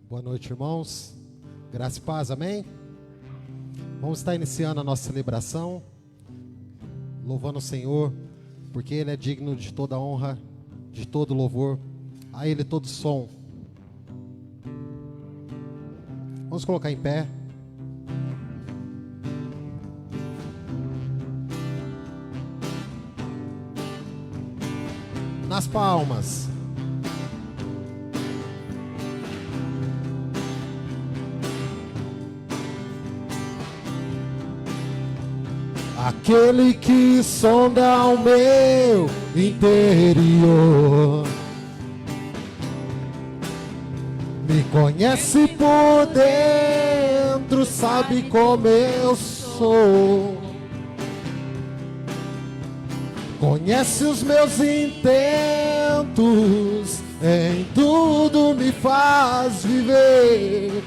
Boa noite, irmãos. Graça e paz, amém? Vamos estar iniciando a nossa celebração, louvando o Senhor, porque Ele é digno de toda honra, de todo louvor, a Ele todo som. Vamos colocar em pé. Nas palmas. Aquele que sonda o meu interior, me conhece por dentro, sabe como eu sou. Conhece os meus intentos, em tudo me faz viver.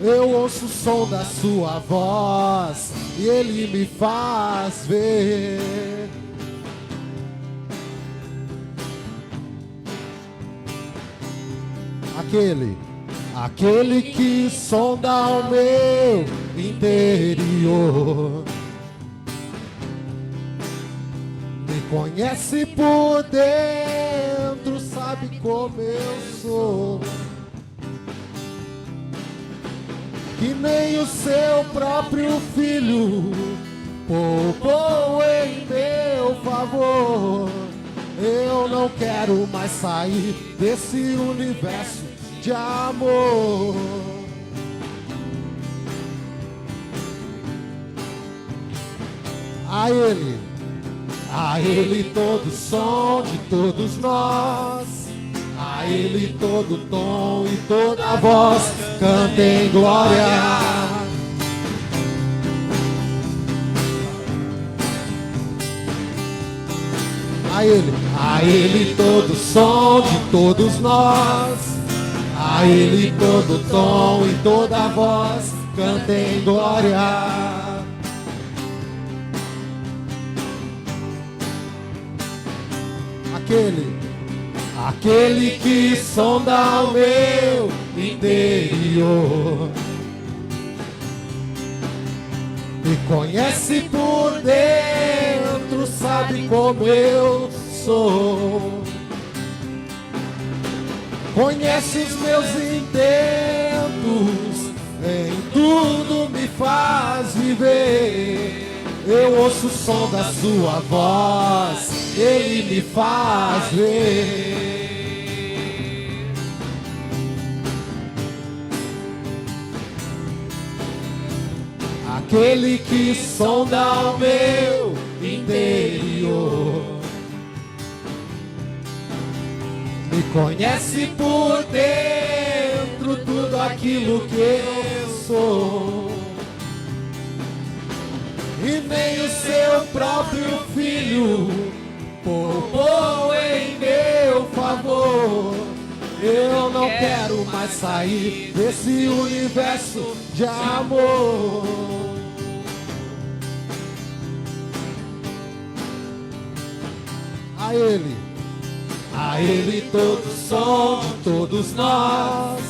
Eu ouço o som da sua voz e Ele me faz ver. Aquele que sonda o meu interior, me conhece por dentro, sabe como eu sou. Que nem o seu próprio filho poupou em meu favor. Eu não quero mais sair desse universo de amor. A Ele todo som de todos nós, a Ele todo tom e toda voz, cantem glória. A Ele todo som de todos nós, a Ele todo tom e toda voz, cantem glória. Aquele que sonda o meu interior, me conhece por dentro, sabe como eu sou. Conhece os meus intentos, em tudo me faz viver. Eu ouço o som da sua voz, Ele me faz ver. Aquele que sonda o meu interior, me conhece por dentro, tudo aquilo que eu sou. E nem o seu próprio filho poupou em meu favor. Eu não quero mais sair desse universo de amor. A Ele todo som de todos nós,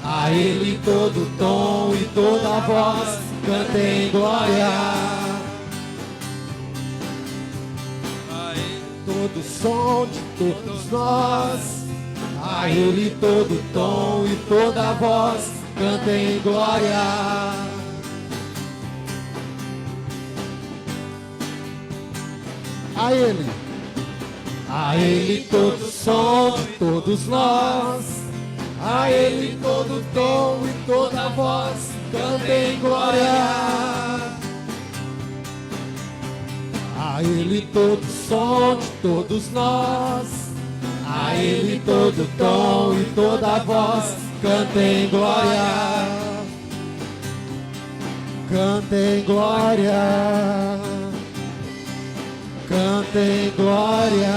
a Ele todo tom e toda voz, cantem glória. Todo som de todos nós, a Ele todo tom e toda voz, cantem glória. A Ele todo som de todos nós, a Ele todo tom e toda voz, cantem glória. A Ele todo som de todos nós, a Ele todo tom e toda voz, cantem glória. Cantem glória. Cantem glória.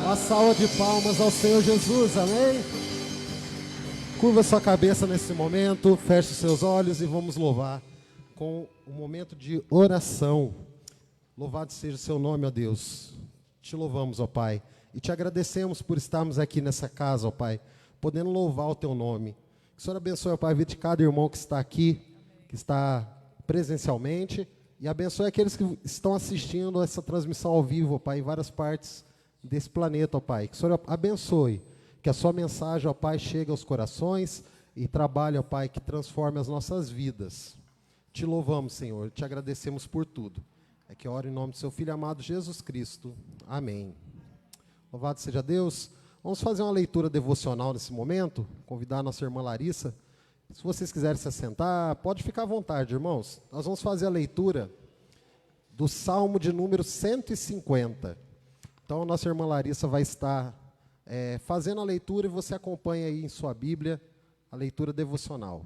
Uma salva de palmas ao Senhor Jesus, amém? Curva sua cabeça nesse momento, feche os seus olhos e vamos louvar com um momento de oração. Louvado seja o seu nome, ó Deus. Te louvamos, ó Pai, e te agradecemos por estarmos aqui nessa casa, ó Pai, podendo louvar o teu nome. Que o Senhor abençoe, ó Pai, a vida de cada irmão que está aqui, que está presencialmente, e abençoe aqueles que estão assistindo essa transmissão ao vivo, ó Pai, em várias partes desse planeta, ó Pai. Que o Senhor abençoe, que a sua mensagem, ó Pai, chegue aos corações e trabalhe, ó Pai, que transforme as nossas vidas. Te louvamos, Senhor, te agradecemos por tudo. É que eu oro em nome do seu Filho amado Jesus Cristo. Amém. Louvado seja Deus. Vamos fazer uma leitura devocional nesse momento. Convidar a nossa irmã Larissa. Se vocês quiserem se assentar, pode ficar à vontade, irmãos. Nós vamos fazer a leitura do Salmo de número 150. Então, a nossa irmã Larissa vai estar fazendo a leitura e você acompanha aí em sua Bíblia a leitura devocional.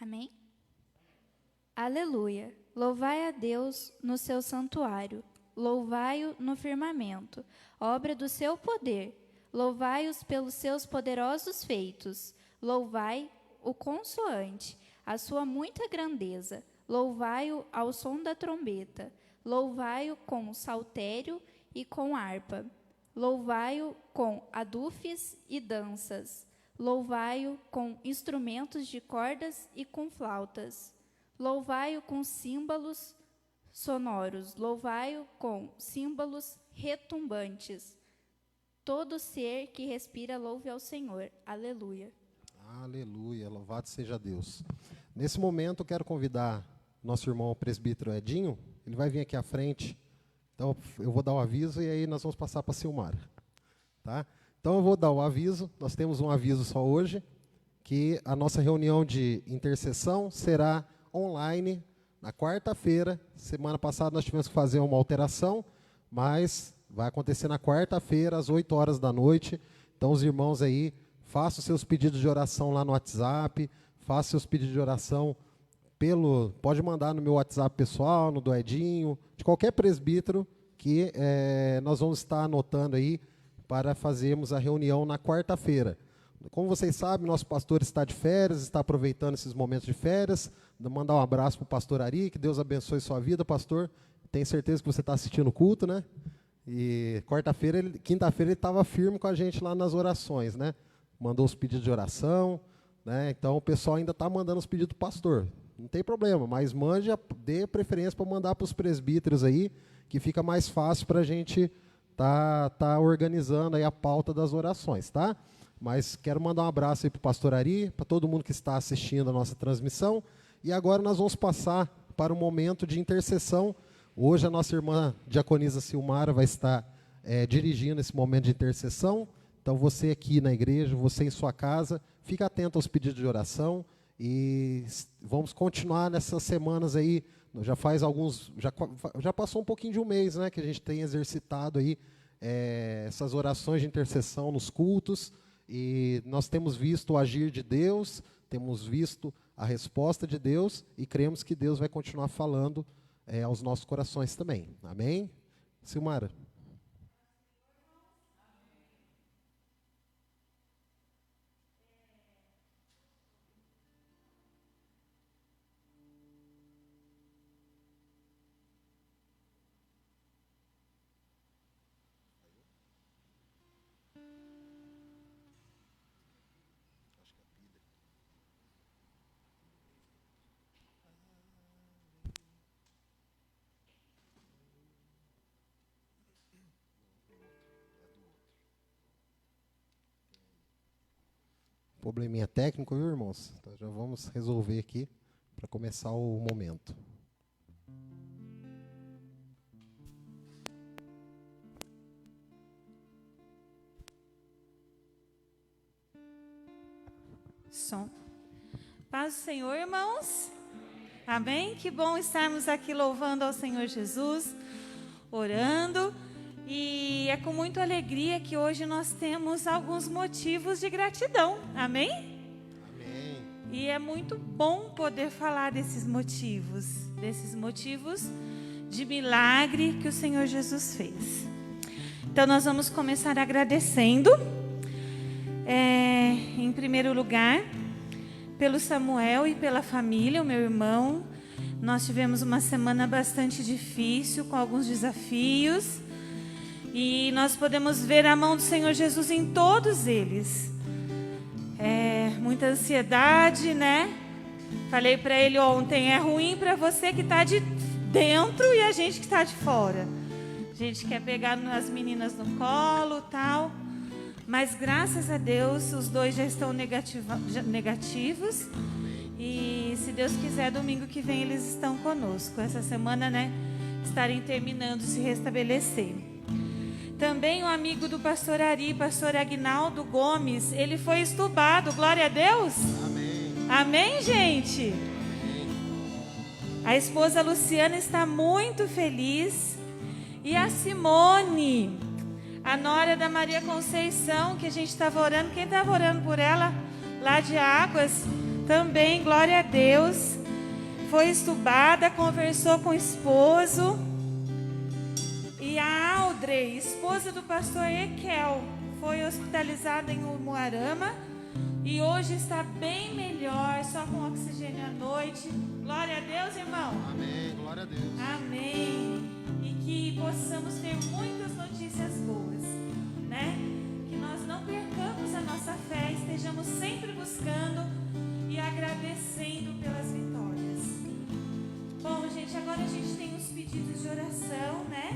Amém? Aleluia. Louvai a Deus no seu santuário. Louvai-o no firmamento, obra do seu poder. Louvai-os pelos seus poderosos feitos. Louvai o consoante, a sua muita grandeza. Louvai-o ao som da trombeta. Louvai-o com saltério e com harpa. Louvai-o com adufes e danças. Louvai-o com instrumentos de cordas e com flautas. Louvai-o com símbolos sonoros. Louvai-o com símbolos retumbantes. Todo ser que respira, louve ao Senhor. Aleluia. Aleluia, louvado seja Deus. Nesse momento, eu quero convidar nosso irmão presbítero Edinho. Ele vai vir aqui à frente. Então, eu vou dar o aviso e aí nós vamos passar para a Silmara. Tá? Então, eu vou dar o aviso. Nós temos um aviso só hoje, que a nossa reunião de intercessão será online na quarta-feira. Semana passada nós tivemos que fazer uma alteração, mas vai acontecer na quarta-feira, às 8 horas da noite. Então, os irmãos aí, façam seus pedidos de oração lá no WhatsApp, façam seus pedidos de oração pode mandar no meu WhatsApp pessoal, no do Edinho, de qualquer presbítero, que nós vamos estar anotando aí para fazermos a reunião na quarta-feira. Como vocês sabem, nosso pastor está de férias, está aproveitando esses momentos de férias. Vou mandar um abraço para o pastor Ari, que Deus abençoe sua vida, pastor. Tenho certeza que você está assistindo o culto, né? E quinta-feira ele estava firme com a gente lá nas orações, né? Mandou os pedidos de oração, né? Então o pessoal ainda está mandando os pedidos do pastor. Não tem problema, mas dê preferência para mandar para os presbíteros aí, que fica mais fácil para a gente tá organizando aí a pauta das orações, tá? Mas quero mandar um abraço aí para o pastor Ari, para todo mundo que está assistindo a nossa transmissão. E agora nós vamos passar para o momento de intercessão. Hoje a nossa irmã diaconisa Silmara vai estar dirigindo esse momento de intercessão. Então você aqui na igreja, você em sua casa, fica atento aos pedidos de oração. E vamos continuar nessas semanas aí. Já faz já passou um pouquinho de um mês, né, que a gente tem exercitado aí essas orações de intercessão nos cultos. E nós temos visto o agir de Deus, temos visto a resposta de Deus e cremos que Deus vai continuar falando aos nossos corações também. Amém? Silmara. Probleminha técnico, viu, irmãos? Então já vamos resolver aqui para começar o momento. Som. Paz do Senhor, irmãos. Amém? Que bom estarmos aqui louvando ao Senhor Jesus, orando. E é com muita alegria que hoje nós temos alguns motivos de gratidão. Amém? Amém. E é muito bom poder falar desses motivos de milagre que o Senhor Jesus fez. Então nós vamos começar agradecendo. Em primeiro lugar, pelo Samuel e pela família, o meu irmão. Nós tivemos uma semana bastante difícil, com alguns desafios. E nós podemos ver a mão do Senhor Jesus em todos eles. Muita ansiedade, né? Falei para ele ontem, é ruim para você que está de dentro e a gente que está de fora. A gente quer pegar as meninas no colo, tal. Mas graças a Deus, os dois já estão negativos. E se Deus quiser, domingo que vem eles estão conosco. Essa semana, né, estarem terminando de se restabelecer. Também o amigo do pastor Ari, pastor Agnaldo Gomes, ele foi estubado. Glória a Deus. Amém. Amém, gente? A esposa Luciana está muito feliz. E a Simone, a nora da Maria Conceição, que a gente estava orando. Quem estava orando por ela? Lá de Águas. Também, glória a Deus. Foi estubada, conversou com o esposo. E a Audrey, esposa do pastor Ekel, foi hospitalizada em Umuarama. E hoje está bem melhor, só com oxigênio à noite. Glória a Deus, irmão. Amém, glória a Deus. Amém. E que possamos ter muitas notícias boas, né? Que nós não percamos a nossa fé, estejamos sempre buscando e agradecendo pelas vitórias. Bom, gente, agora a gente tem os pedidos de oração, né?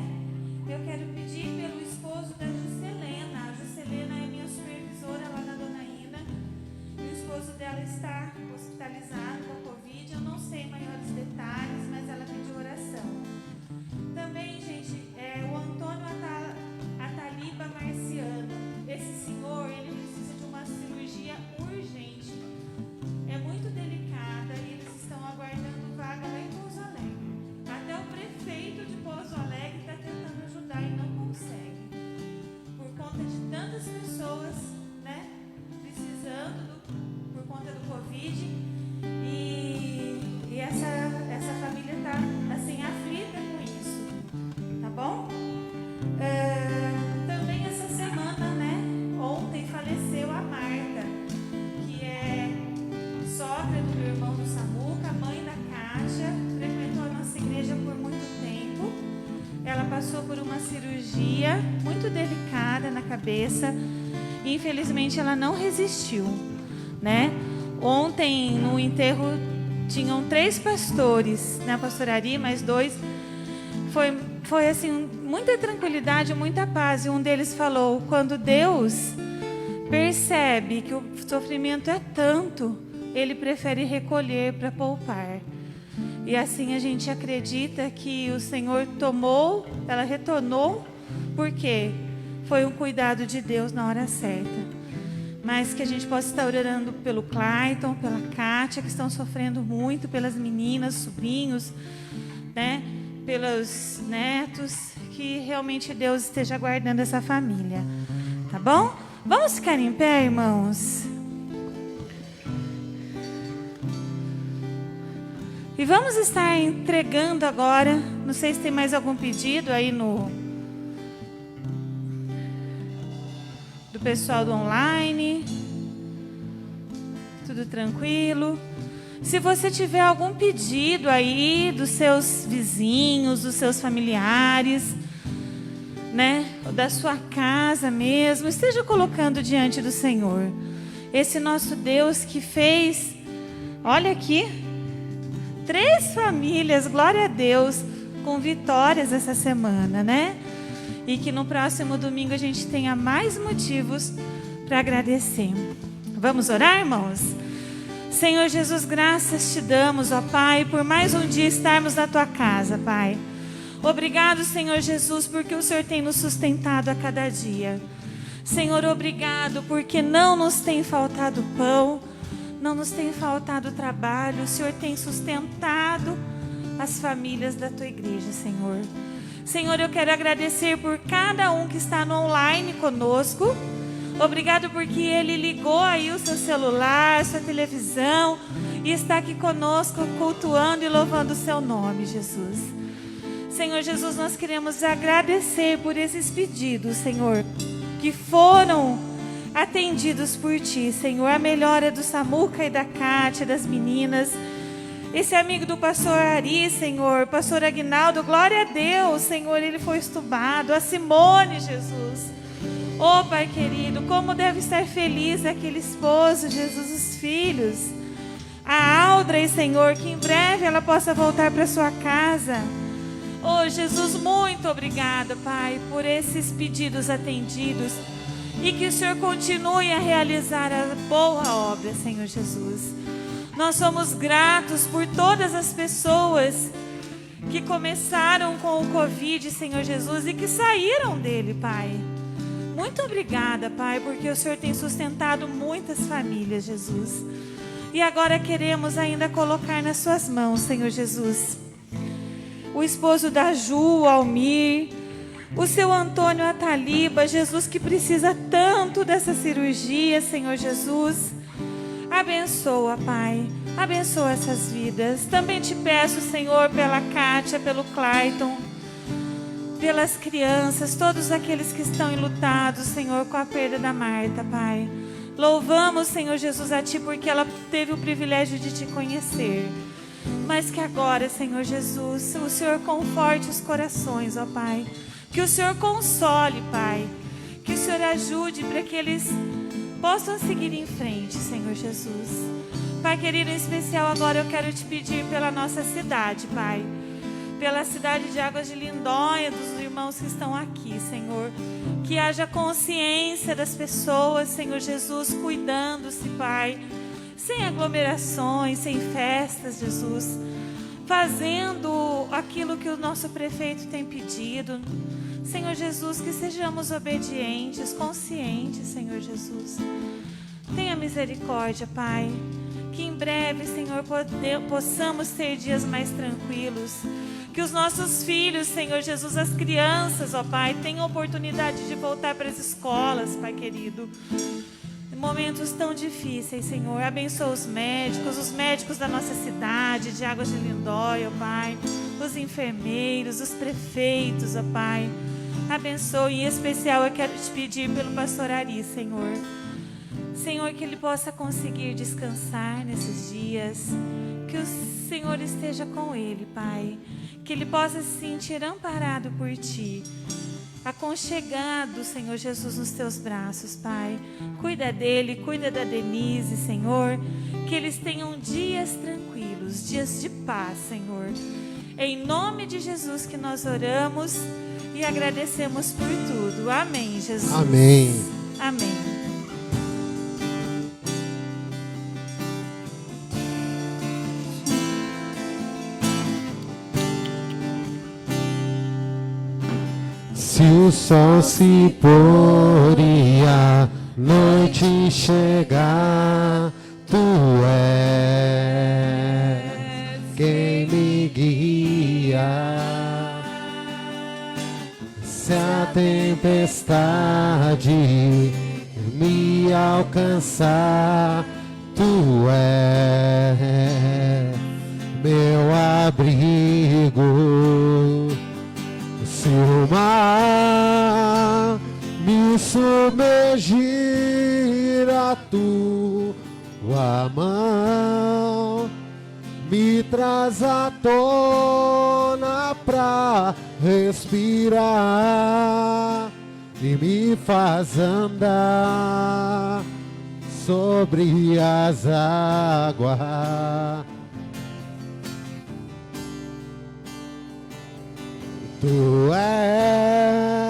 Eu quero pedir pelo esposo da Juscelena. A Juscelena é minha supervisora lá na Dona Ina. E o esposo dela está hospitalizado com a Covid. Eu não sei maiores detalhes, mas ela pediu oração. Também, gente, o Antônio Ataliba Marciano. Esse senhor, ele precisa de uma cirurgia urgente. É muito delicada e eles estão aguardando vaga lá em Pouso Alegre. Até o prefeito de Pouso Alegre está tentando ajudar e não consegue. Por conta de tantas pessoas, né, precisando por conta do Covid. E essa família está assim, aflita com isso. Tá bom? Também essa semana, né, ontem faleceu a Marta, que é sogra do meu irmão do Samuca, mãe da Kátia, frequentou a nossa igreja por muito tempo. Ela passou por uma cirurgia muito delicada na cabeça e infelizmente ela não resistiu, né? Ontem no enterro tinham 3 pastores, né? Pastor Ari, mais 2. Foi assim, muita tranquilidade, muita paz. E um deles falou, quando Deus percebe que o sofrimento é tanto, Ele prefere recolher para poupar. E assim a gente acredita que o Senhor ela retornou, porque foi um cuidado de Deus na hora certa. Mas que a gente possa estar orando pelo Clayton, pela Kátia, que estão sofrendo muito, pelas meninas, sobrinhos, né? Pelos netos, que realmente Deus esteja guardando essa família. Tá bom? Vamos ficar em pé, irmãos? E vamos estar entregando agora. Não sei se tem mais algum pedido aí do pessoal do online. Tudo tranquilo. Se você tiver algum pedido aí dos seus vizinhos, dos seus familiares, né, da sua casa mesmo, esteja colocando diante do Senhor. Esse nosso Deus que fez, olha aqui, 3 famílias, glória a Deus, com vitórias essa semana, né? E que no próximo domingo a gente tenha mais motivos para agradecer. Vamos orar, irmãos? Senhor Jesus, graças te damos, ó Pai, por mais um dia estarmos na tua casa, Pai. Obrigado, Senhor Jesus, porque o Senhor tem nos sustentado a cada dia. Senhor, obrigado porque não nos tem faltado pão, não nos tem faltado trabalho. O Senhor tem sustentado as famílias da tua igreja, Senhor. Senhor, eu quero agradecer por cada um que está no online conosco. Obrigado porque ele ligou aí o seu celular, sua televisão e está aqui conosco cultuando e louvando o seu nome, Jesus. Senhor Jesus, nós queremos agradecer por esses pedidos, Senhor, que foram atendidos por Ti, Senhor. A melhora do Samuca e da Cátia, das meninas. Esse amigo do pastor Ari, Senhor, pastor Aguinaldo, glória a Deus, Senhor, ele foi estubado. A Simone, Jesus. Oh, Pai querido, como deve estar feliz aquele esposo, Jesus, os filhos. A Audrey, Senhor, que em breve ela possa voltar para sua casa. Oh, Jesus, muito obrigada, Pai, por esses pedidos atendidos. E que o Senhor continue a realizar a boa obra, Senhor Jesus. Nós somos gratos por todas as pessoas que começaram com o Covid, Senhor Jesus, e que saíram dele, Pai. Muito obrigada, Pai, porque o Senhor tem sustentado muitas famílias, Jesus. E agora queremos ainda colocar nas suas mãos, Senhor Jesus, o esposo da Ju, o Almir, o seu Antônio Ataliba, Jesus, que precisa tanto dessa cirurgia, Senhor Jesus. Abençoa, Pai, abençoa essas vidas. Também te peço, Senhor, pela Kátia, pelo Clayton, pelas crianças, todos aqueles que estão enlutados, Senhor, com a perda da Marta, Pai. Louvamos, Senhor Jesus, a Ti, porque ela teve o privilégio de Te conhecer. Mas que agora, Senhor Jesus, o Senhor conforte os corações, ó Pai. Que o Senhor console, Pai. Que o Senhor ajude para que eles possam seguir em frente, Senhor Jesus. Pai querido, em especial agora eu quero Te pedir pela nossa cidade, Pai. Pela cidade de Águas de Lindóia, dos irmãos que estão aqui, Senhor. Que haja consciência das pessoas, Senhor Jesus, cuidando-se, Pai. Sem aglomerações, sem festas, Jesus. Fazendo aquilo que o nosso prefeito tem pedido. Senhor Jesus, que sejamos obedientes, conscientes, Senhor Jesus. Tenha misericórdia, Pai. Que em breve, Senhor, possamos ter dias mais tranquilos. Que os nossos filhos, Senhor Jesus, as crianças, ó Pai, tenham oportunidade de voltar para as escolas, Pai querido. Em momentos tão difíceis, Senhor, abençoa os médicos da nossa cidade, de Águas de Lindóia, ó Pai. Os enfermeiros, os prefeitos, ó Pai. Abençoe, em especial eu quero te pedir pelo pastor Ari, Senhor. Senhor, que ele possa conseguir descansar nesses dias. Que o Senhor esteja com ele, Pai. Que ele possa se sentir amparado por Ti. Aconchegado, Senhor Jesus, nos Teus braços, Pai. Cuida dele, cuida da Denise, Senhor. Que eles tenham dias tranquilos, dias de paz, Senhor. Em nome de Jesus que nós oramos e agradecemos por tudo. Amém, Jesus. Amém. Amém. Se o sol se pôr e a noite chegar, Tu és quem me guia. Se a tempestade me alcançar, Tu és meu abrigo. Se o mar me submergir, a Tua mão me traz à tona pra respirar e me faz andar sobre as águas. Tu és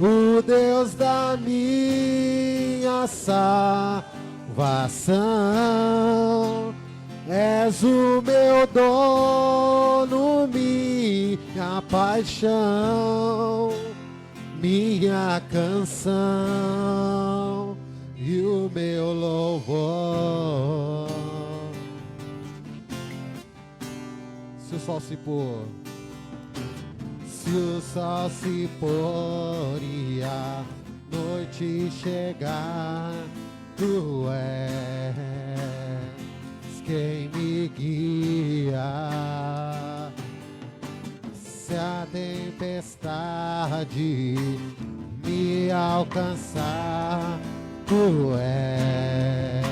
o Deus da minha salvação. És o meu dono, minha paixão, minha canção e o meu louvor. Se o sol se pôr, se o sol se pôr e a noite chegar, Tu és quem me guia. Se a tempestade me alcançar, Tu és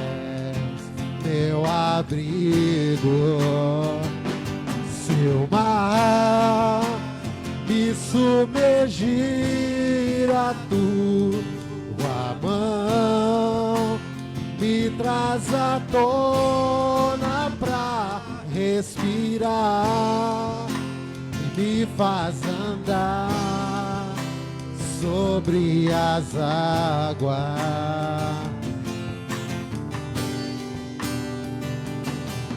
meu abrigo. Se o mar me submergir, a tua mão me traz à tona pra respirar e me faz andar sobre as águas.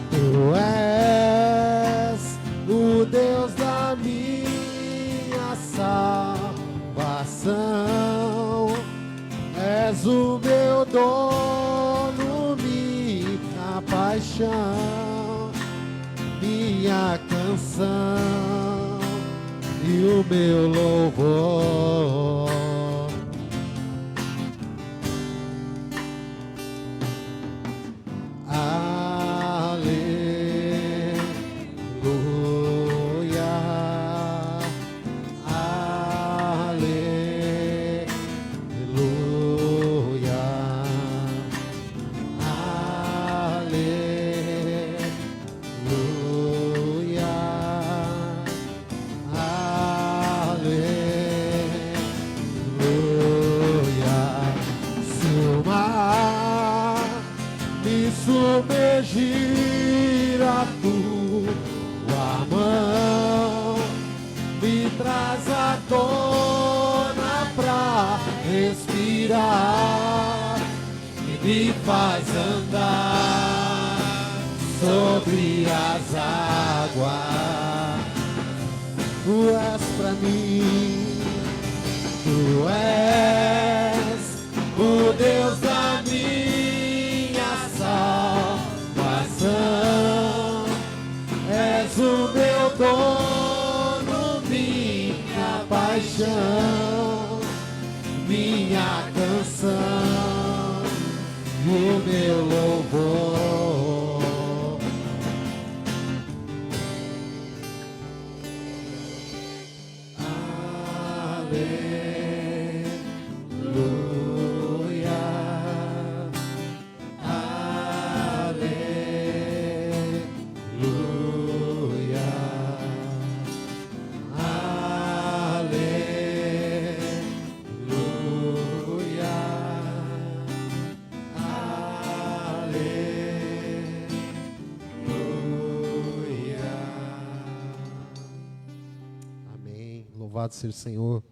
Tu és o Deus da minha salvação, és o meu dono, minha paixão, minha canção e o meu louvor. Submergir, a tua mão me traz à tona pra respirar e me faz andar sobre as águas. Tu és pra mim, tu és o Deus da minha salvação, és o meu dono, minha paixão, minha canção e o meu louvor. Louvado seja o Senhor.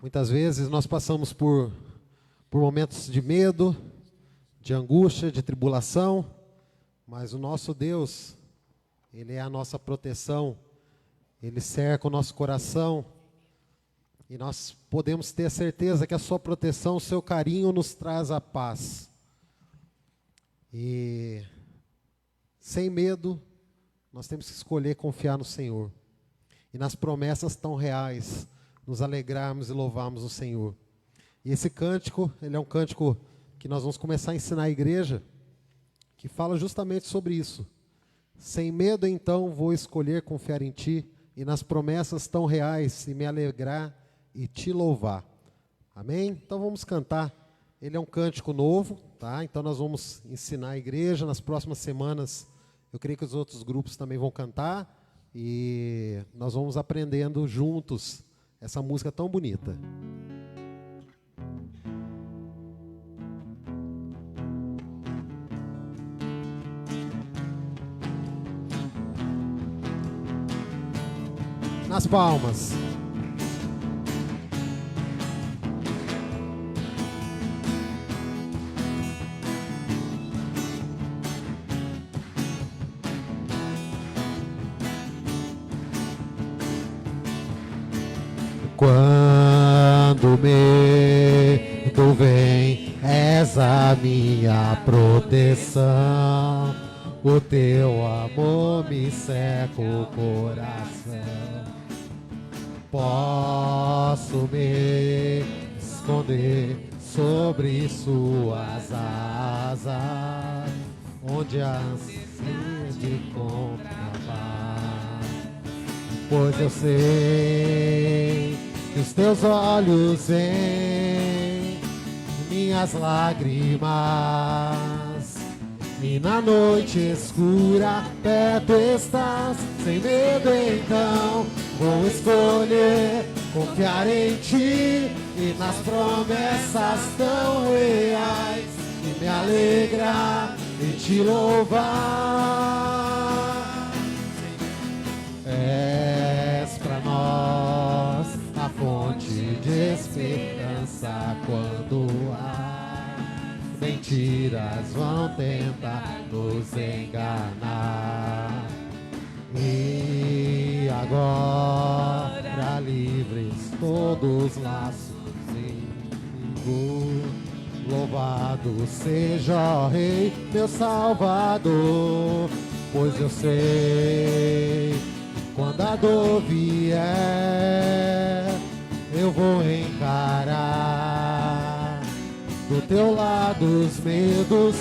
Muitas vezes nós passamos por momentos de medo, de angústia, de tribulação, mas o nosso Deus, Ele é a nossa proteção, Ele cerca o nosso coração e nós podemos ter certeza que a sua proteção, o seu carinho nos traz a paz. E sem medo, nós temos que escolher confiar no Senhor. E nas promessas tão reais, nos alegrarmos e louvarmos o Senhor. E esse cântico, ele é um cântico que nós vamos começar a ensinar à igreja, que fala justamente sobre isso. Sem medo, então, vou escolher confiar em Ti, e nas promessas tão reais, e me alegrar e Te louvar. Amém? Então vamos cantar. Ele é um cântico novo, tá? Então nós vamos ensinar a igreja nas próximas semanas. Eu creio que os outros grupos também vão cantar e nós vamos aprendendo juntos essa música tão bonita. Nas palmas. Quando medo vem, és a minha proteção. O teu amor me seca o coração. Posso me esconder sobre suas asas, onde a sede encontra paz. Pois eu sei que os teus olhos veem minhas lágrimas, e na noite escura perto estás. Sem medo então vou escolher confiar em ti e nas promessas tão reais, e me alegrar e te louvar. És pra nós a fonte de esperança quando mentiras vão tentar nos enganar. E agora livres todos os laços inimigo. Louvado seja o Rei, meu Salvador, pois eu sei, quando a dor vier, eu vou encarar. Do teu lado os medos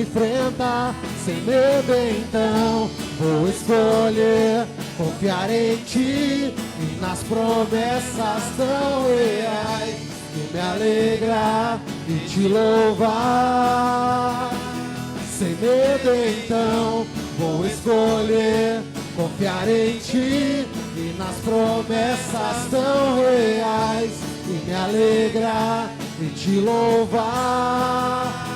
enfrentar. Sem medo então vou escolher confiar em ti e nas promessas tão reais, e me alegrar e te louvar. Sem medo então vou escolher confiar em ti e nas promessas tão reais, e me alegrar e te louvar.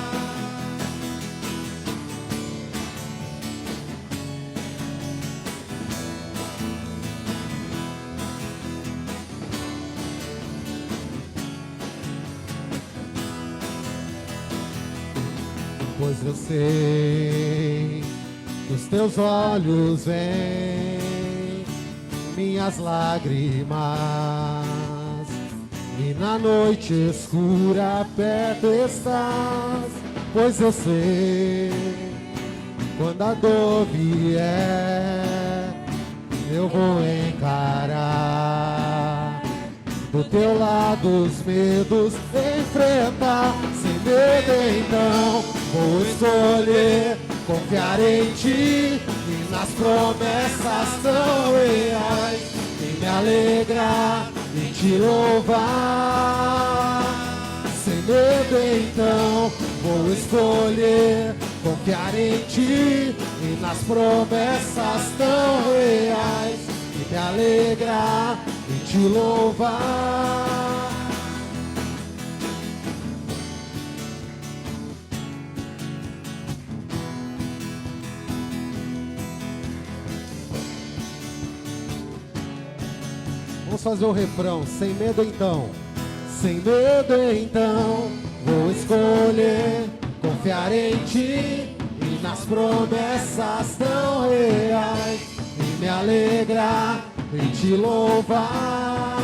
Pois eu sei que os teus olhos veem minhas lágrimas, e na noite escura perto estás. Pois eu sei, quando a dor vier, eu vou encarar. Do teu lado os medos enfrentar. Sem medo então vou escolher confiar em ti e nas promessas tão reais, e me alegrar e te louvar. Sem medo então vou escolher confiar em ti e nas promessas tão reais, e me alegrar e te louvar. Vamos fazer o refrão. Sem medo então, sem medo então, vou escolher confiar em ti e nas promessas tão reais, e me alegrar e te louvar.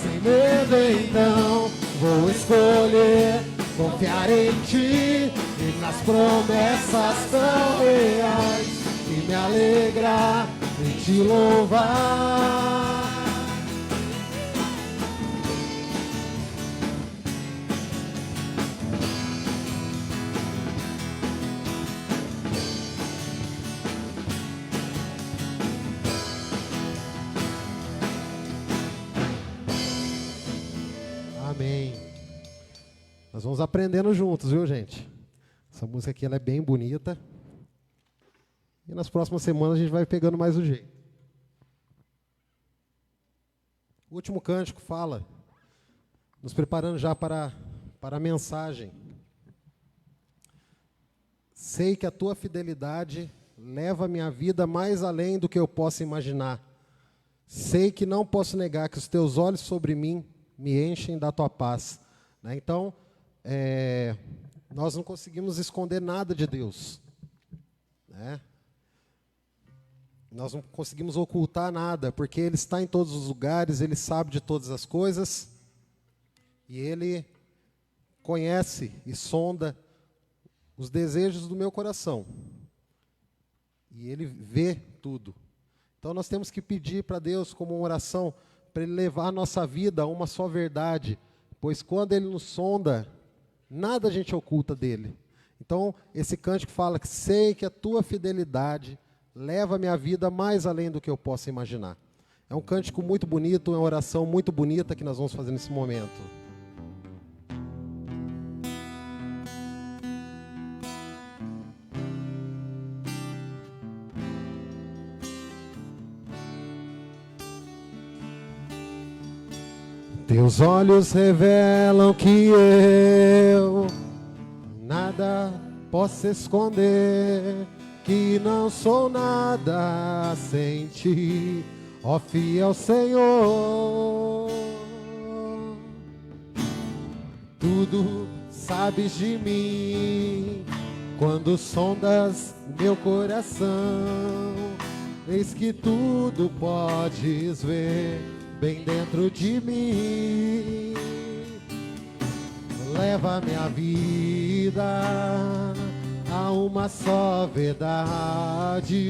Sem medo então, vou escolher confiar em ti e nas promessas tão reais, e me alegrar e te louvar. Amém. Nós vamos aprendendo juntos, viu, gente? Essa música aqui ela é bem bonita. E nas próximas semanas a gente vai pegando mais o jeito. O último cântico fala, nos preparando já para a mensagem. Sei que a tua fidelidade leva a minha vida mais além do que eu possa imaginar. Sei que não posso negar que os teus olhos sobre mim me enchem da tua paz. Né? Então, nós não conseguimos esconder nada de Deus. Né? Nós não conseguimos ocultar nada, porque Ele está em todos os lugares, Ele sabe de todas as coisas, e Ele conhece e sonda os desejos do meu coração. E Ele vê tudo. Então nós temos que pedir para Deus, como uma oração, para Ele levar a nossa vida a uma só verdade, pois quando Ele nos sonda, nada a gente oculta dEle. Então esse cântico fala que sei que a tua fidelidade leva a minha vida mais além do que eu possa imaginar. É um cântico muito bonito, é uma oração muito bonita que nós vamos fazer nesse momento. Teus olhos revelam que eu nada posso esconder, que não sou nada sem ti, ó fiel Senhor. Tudo sabes de mim, quando sondas meu coração, eis que tudo podes ver bem dentro de mim. Leva minha vida a uma só verdade,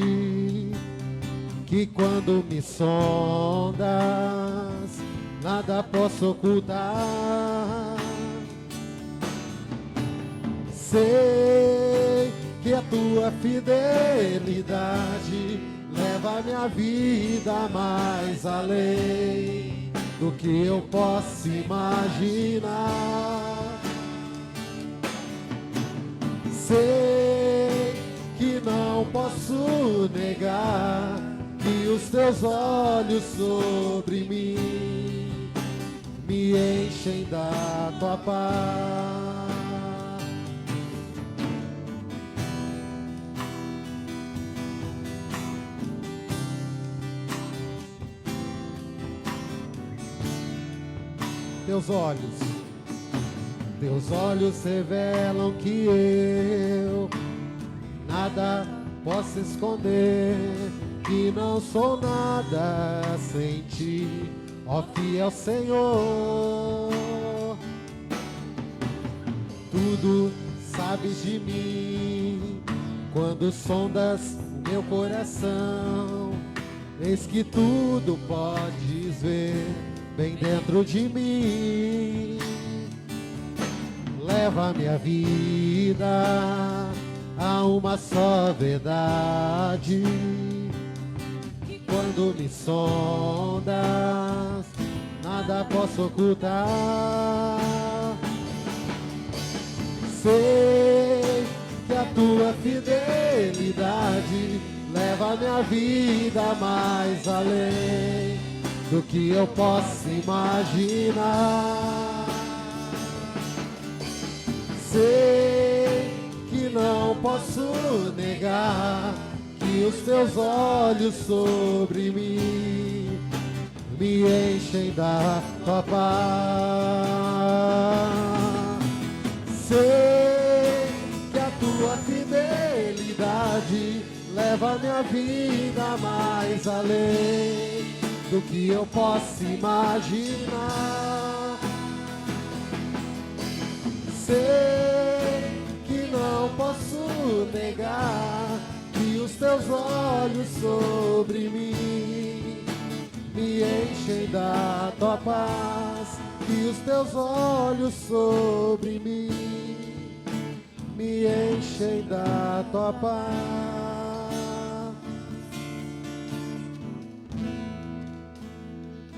que quando me sondas, nada posso ocultar. Sei que a tua fidelidade leva minha vida mais além do que eu posso imaginar. Sei que não posso negar que os teus olhos sobre mim me enchem da tua paz. Teus olhos revelam que eu nada posso esconder, que não sou nada sem ti, ó fiel Senhor. Tudo sabes de mim, quando sondas meu coração, eis que tudo podes ver bem dentro de mim. Leva minha vida a uma só verdade, que quando me sondas, nada posso ocultar. Sei que a tua fidelidade leva minha vida mais além do que eu posso imaginar. Sei que não posso negar que os teus olhos sobre mim me enchem da tua paz. Sei que a tua fidelidade leva minha vida mais além do que eu posso imaginar. Sei que não posso negar que os teus olhos sobre mim me enchem da tua paz, que os teus olhos sobre mim me enchem da tua paz.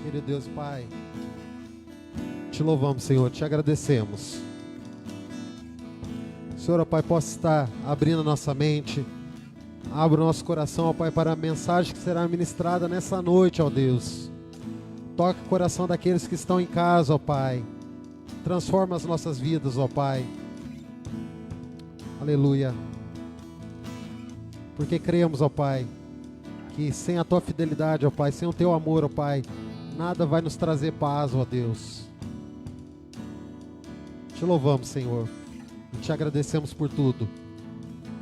Querido Deus Pai, te louvamos, Senhor, te agradecemos. Senhor, ó Pai, possa estar abrindo a nossa mente, abra o nosso coração, ó Pai, para a mensagem que será ministrada nessa noite, ó Deus. Toque o coração daqueles que estão em casa, ó Pai. Transforma as nossas vidas, ó Pai. Aleluia. Porque cremos, ó Pai, que sem a Tua fidelidade, ó Pai, sem o Teu amor, ó Pai, nada vai nos trazer paz, ó Deus. Te louvamos, Senhor. E te agradecemos por tudo.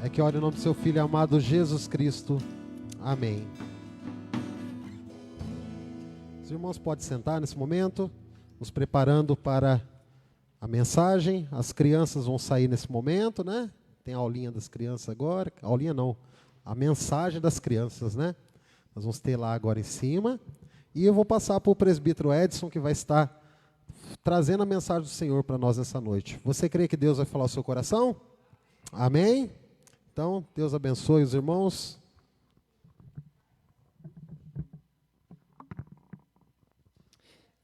É que ore em nome do seu Filho amado Jesus Cristo. Amém. Os irmãos podem sentar nesse momento, nos preparando para a mensagem. As crianças vão sair nesse momento, né? Tem a aulinha das crianças agora. Aulinha não, a mensagem das crianças, né? Nós vamos ter lá agora em cima. E eu vou passar para o presbítero Edson, que vai estar trazendo a mensagem do Senhor para nós nessa noite. Você crê que Deus vai falar ao seu coração? Amém? Então, Deus abençoe os irmãos.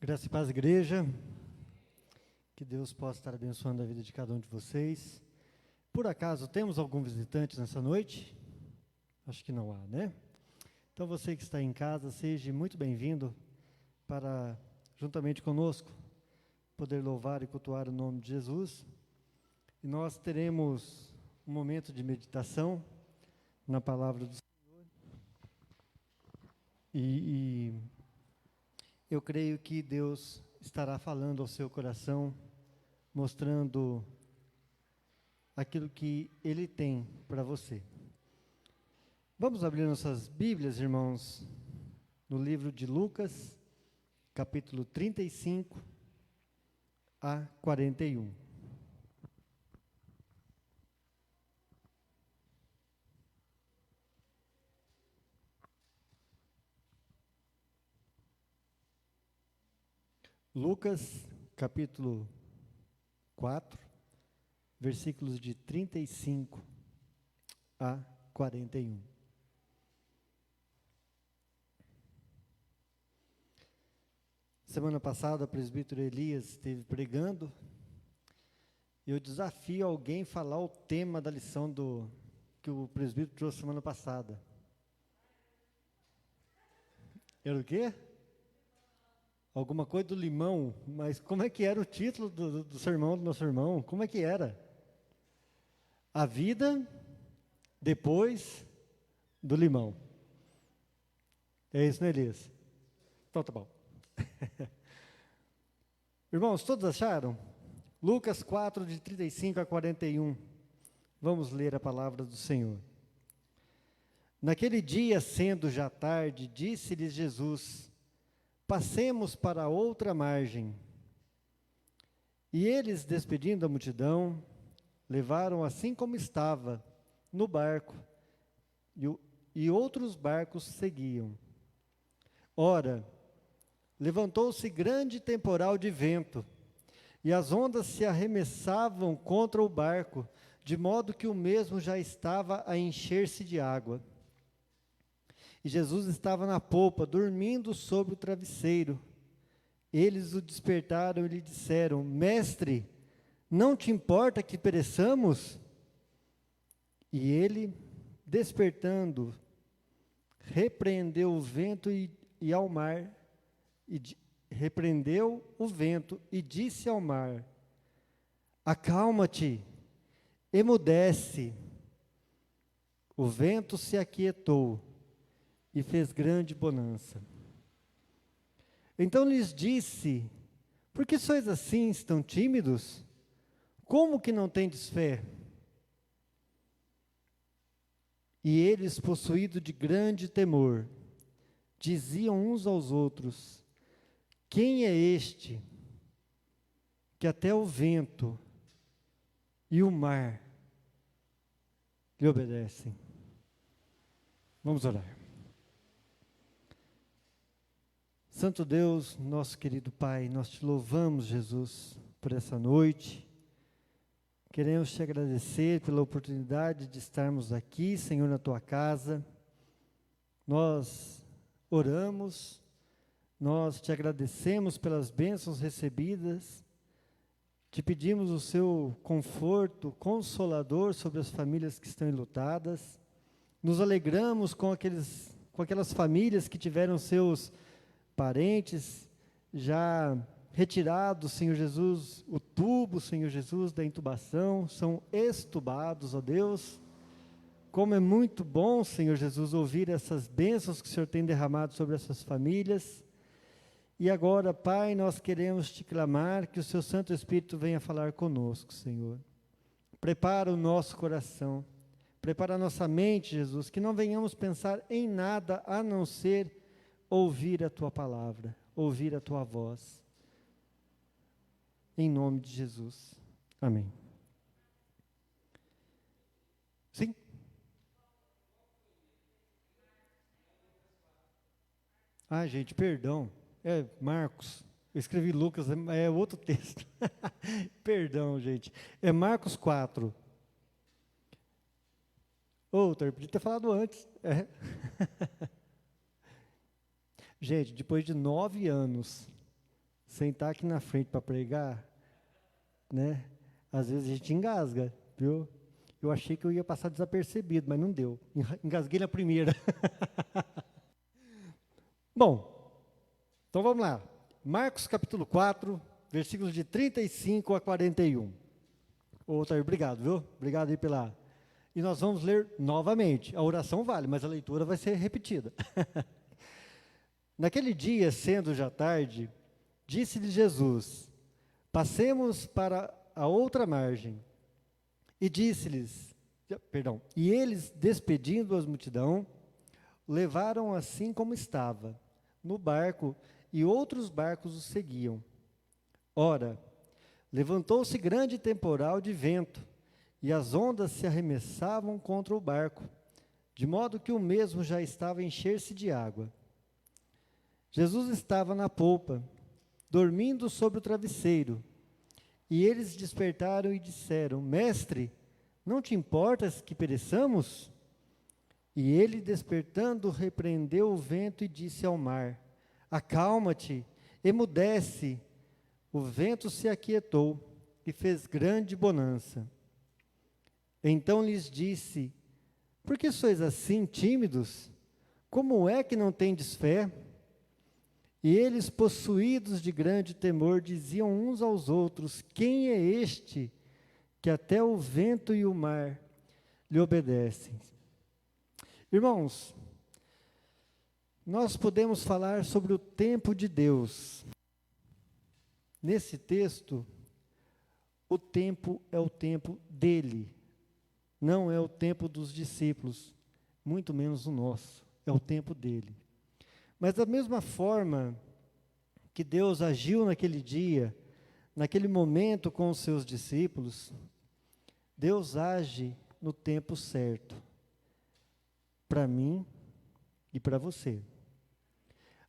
Graça e paz, igreja. Que Deus possa estar abençoando a vida de cada um de vocês. Por acaso, temos algum visitante nessa noite? Acho que não há, né? Então, você que está em casa, seja muito bem-vindo para, juntamente conosco, poder louvar e cultuar o nome de Jesus. E nós teremos um momento de meditação na palavra do Senhor. E eu creio que Deus estará falando ao seu coração, mostrando aquilo que Ele tem para você. Vamos abrir nossas Bíblias, irmãos, no livro de Lucas, capítulo 35 a 41. Lucas, capítulo 4, versículos de 35 a 41. Semana passada, o presbítero Elias esteve pregando. Eu desafio alguém a falar o tema da lição que o presbítero trouxe semana passada. Era o quê? Alguma coisa do limão, mas como é que era o título do sermão do meu sermão? Como é que era? A vida depois do limão. É isso, né, Elias? Então tá bom. Irmãos, todos acharam? Lucas 4, de 35 a 41. Vamos ler a palavra do Senhor. Naquele dia, sendo já tarde, disse-lhes Jesus: passemos para a outra margem. E eles, despedindo a multidão, levaram assim como estava, no barco, e outros barcos seguiam. Ora, levantou-se grande temporal de vento, e as ondas se arremessavam contra o barco, de modo que o mesmo já estava a encher-se de água. E Jesus estava na popa, dormindo sobre o travesseiro. Eles o despertaram e lhe disseram: Mestre, não te importa que pereçamos? E ele, despertando, repreendeu o vento e ao mar, repreendeu o vento e disse ao mar: acalma-te, emudece. O vento se aquietou e fez grande bonança. Então lhes disse: por que sois assim, tão tímidos? Como que não tendes fé? E eles, possuídos de grande temor, diziam uns aos outros: quem é este que até o vento e o mar lhe obedecem? Vamos orar. Santo Deus, nosso querido Pai, nós te louvamos, Jesus, por essa noite. Queremos te agradecer pela oportunidade de estarmos aqui, Senhor, na tua casa. Nós oramos, nós te agradecemos pelas bênçãos recebidas, te pedimos o seu conforto consolador sobre as famílias que estão enlutadas. Nos alegramos com aquelas famílias que tiveram seus parentes já retirados, Senhor Jesus, o tubo, Senhor Jesus, da intubação, são extubados, ó Deus. Como é muito bom, Senhor Jesus, ouvir essas bênçãos que o Senhor tem derramado sobre essas famílias. E agora, Pai, nós queremos te clamar que o seu Santo Espírito venha falar conosco, Senhor. Prepara o nosso coração, prepara a nossa mente, Jesus, que não venhamos pensar em nada a não ser ouvir a tua palavra, ouvir a tua voz. Em nome de Jesus. Amém. Sim? Ah, gente, perdão. É Marcos. Eu escrevi Lucas, é outro texto. Perdão, gente. É Marcos 4. Eu podia ter falado antes. É. Gente, depois de 9 anos, sentar aqui na frente para pregar, né? Às vezes a gente engasga, viu? Eu achei que eu ia passar desapercebido, mas não deu. Engasguei na primeira. Bom, então vamos lá. Marcos capítulo 4, versículos de 35 a 41. Ô, Otair, obrigado, viu? Obrigado aí pela... E nós vamos ler novamente. A oração vale, mas a leitura vai ser repetida. Naquele dia, sendo já tarde, disse-lhe Jesus: passemos para a outra margem. E disse-lhes, e eles, despedindo a multidão, levaram assim como estava, no barco, e outros barcos o seguiam. Ora, levantou-se grande temporal de vento, e as ondas se arremessavam contra o barco, de modo que o mesmo já estava a encher-se de água. Jesus estava na polpa, dormindo sobre o travesseiro, e eles despertaram e disseram: Mestre, não te importas que pereçamos? E ele, despertando, repreendeu o vento e disse ao mar: Acalma-te, emudece. O vento se aquietou e fez grande bonança. Então lhes disse: Por que sois assim tímidos? Como é que não tendes fé? E eles, possuídos de grande temor, diziam uns aos outros: Quem é este que até o vento e o mar lhe obedecem? Irmãos, nós podemos falar sobre o tempo de Deus. Nesse texto, o tempo é o tempo dele, não é o tempo dos discípulos, muito menos o nosso, é o tempo dele. Mas da mesma forma que Deus agiu naquele dia, naquele momento com os seus discípulos, Deus age no tempo certo, para mim e para você.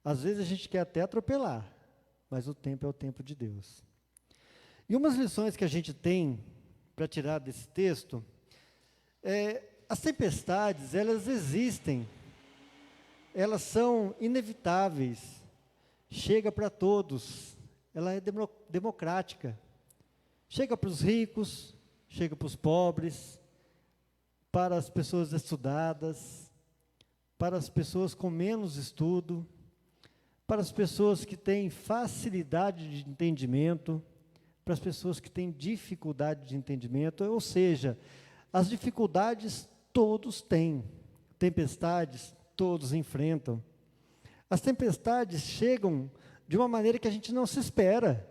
Às vezes a gente quer até atropelar, mas o tempo é o tempo de Deus. E umas lições que a gente tem para tirar desse texto, as tempestades, elas existem, elas são inevitáveis, chega para todos, ela é democrática, chega para os ricos, chega para os pobres, para as pessoas estudadas, para as pessoas com menos estudo, para as pessoas que têm facilidade de entendimento, para as pessoas que têm dificuldade de entendimento, ou seja, as dificuldades todos têm, tempestades todos enfrentam. As tempestades chegam de uma maneira que a gente não se espera.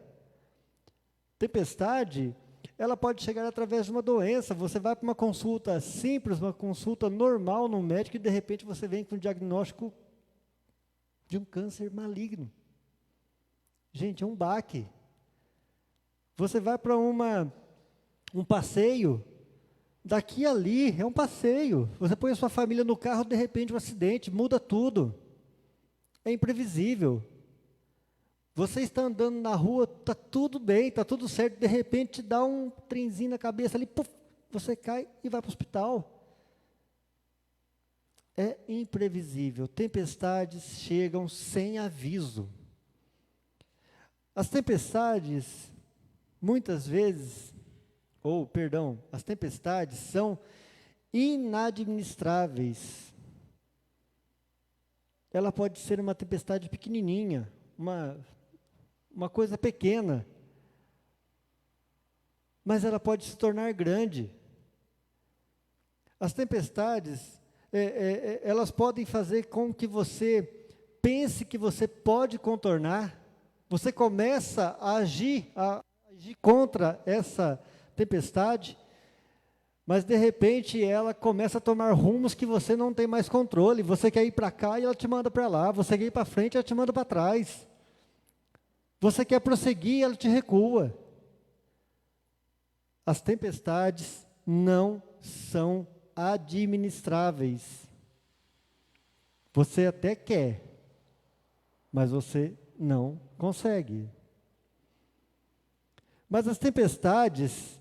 Tempestade, ela pode chegar através de uma doença. Você vai para uma consulta simples, uma consulta normal no médico, e de repente você vem com o diagnóstico de um câncer maligno. Gente, é um baque. Você vai para um passeio, daqui a ali, é um passeio. Você põe a sua família no carro, de repente um acidente, muda tudo. É imprevisível. Você está andando na rua, está tudo bem, está tudo certo, de repente dá um trenzinho na cabeça ali, puf, você cai e vai para o hospital. É imprevisível. Tempestades chegam sem aviso. As tempestades, muitas vezes, as tempestades são inadministráveis. Ela pode ser uma tempestade pequenininha, uma coisa pequena, mas ela pode se tornar grande. As tempestades, elas podem fazer com que você pense que você pode contornar. Você começa a agir contra essa tempestade, mas de repente ela começa a tomar rumos que você não tem mais controle. Você quer ir para cá e ela te manda para lá. Você quer ir para frente e ela te manda para trás. Você quer prosseguir e ela te recua. As tempestades não são administráveis. Você até quer, mas você não consegue. Mas as tempestades,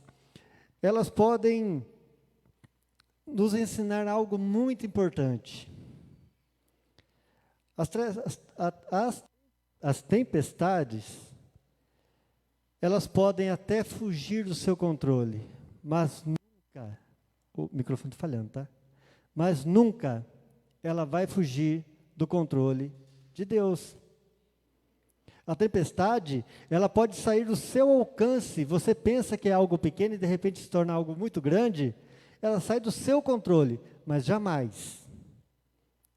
elas podem nos ensinar algo muito importante. As tempestades, elas podem até fugir do seu controle, mas nunca, o microfone está falhando, tá? Mas nunca ela vai fugir do controle de Deus. A tempestade, ela pode sair do seu alcance. Você pensa que é algo pequeno e de repente se torna algo muito grande. Ela sai do seu controle, mas jamais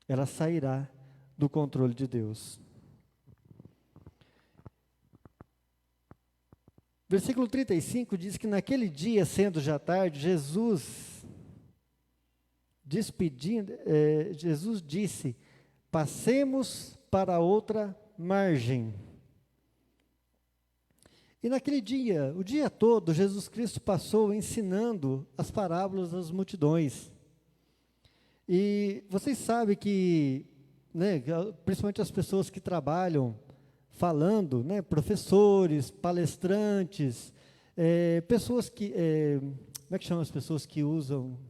ela sairá do controle de Deus. Versículo 35 diz que naquele dia, sendo já tarde, Jesus disse: passemos para outra margem. E naquele dia, o dia todo, Jesus Cristo passou ensinando as parábolas às multidões. E vocês sabem que, né, principalmente as pessoas que trabalham falando, né, professores, palestrantes, pessoas que, como é que chamam as pessoas que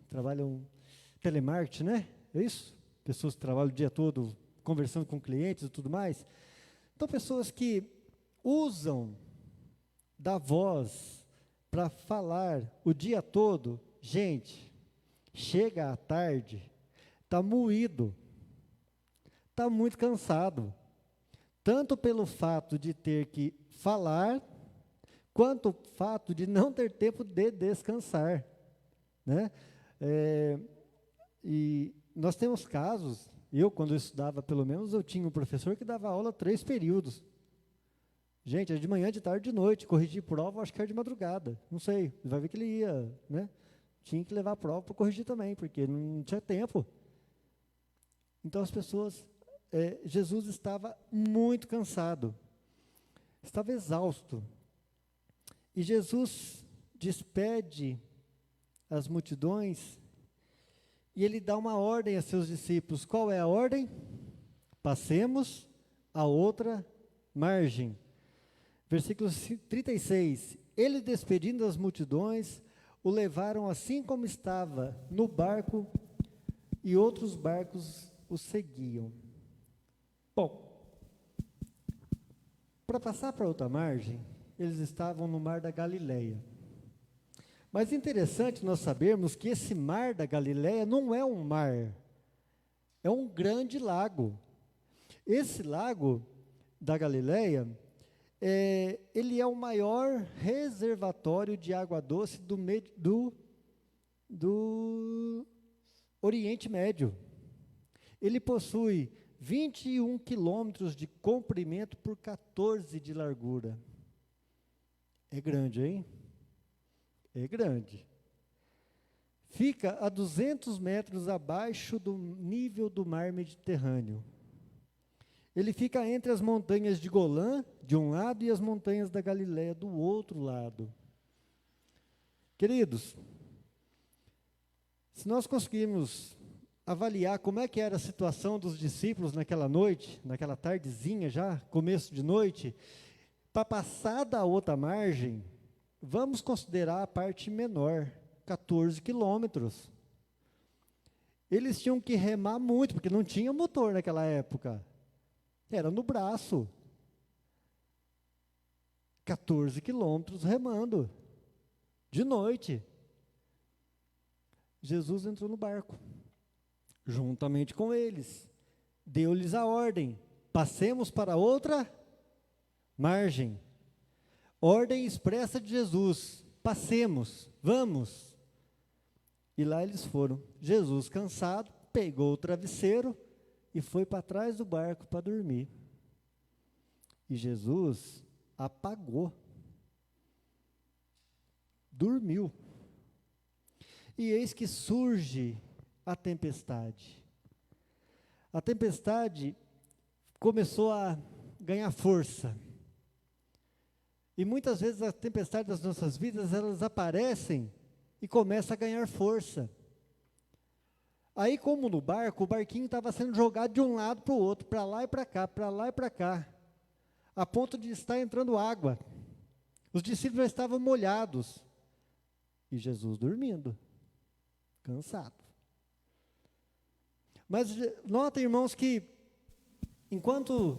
trabalham telemarketing, né? É isso? Pessoas que trabalham o dia todo conversando com clientes e tudo mais. Então, pessoas que usam da voz para falar o dia todo. Gente, chega à tarde, está moído, está muito cansado, tanto pelo fato de ter que falar, quanto o fato de não ter tempo de descansar, né? E nós temos casos, quando eu estudava, pelo menos, eu tinha um professor que dava aula 3 períodos. Gente, era de manhã, de tarde, de noite. Corrigir prova, acho que era de madrugada. Não sei, vai ver que ele ia, né? Tinha que levar a prova para corrigir também, porque não tinha tempo. Então as pessoas, Jesus estava muito cansado, estava exausto. E Jesus despede as multidões e ele dá uma ordem a seus discípulos. Qual é a ordem? Passemos a outra margem. Versículo 36, ele despedindo as multidões, o levaram assim como estava no barco, e outros barcos o seguiam. Bom, para passar para outra margem, eles estavam no mar da Galileia. Mas interessante nós sabermos que esse mar da Galileia não é um mar, é um grande lago. Esse lago da Galileia, ele é o maior reservatório de água doce do Oriente Médio. Ele possui 21 quilômetros de comprimento por 14 de largura. É grande, hein? É grande. Fica a 200 metros abaixo do nível do mar Mediterrâneo. Ele fica entre as montanhas de Golã, de um lado, e as montanhas da Galileia, do outro lado. Queridos, se nós conseguirmos avaliar como é que era a situação dos discípulos naquela noite, naquela tardezinha já, começo de noite, para passar da outra margem, vamos considerar a parte menor, 14 quilômetros. Eles tinham que remar muito, porque não tinha motor naquela época. Era no braço. 14 quilômetros remando. De noite. Jesus entrou no barco, juntamente com eles. Deu-lhes a ordem: passemos para outra margem. Ordem expressa de Jesus: passemos, vamos. E lá eles foram. Jesus, cansado, pegou o travesseiro e foi para trás do barco para dormir. E Jesus apagou. Dormiu. E eis que surge a tempestade. A tempestade começou a ganhar força. E muitas vezes as tempestades das nossas vidas, elas aparecem e começam a ganhar força. Aí, como no barco, o barquinho estava sendo jogado de um lado para o outro, para lá e para cá, para lá e para cá, a ponto de estar entrando água. Os discípulos já estavam molhados. E Jesus dormindo, cansado. Mas notem, irmãos, que enquanto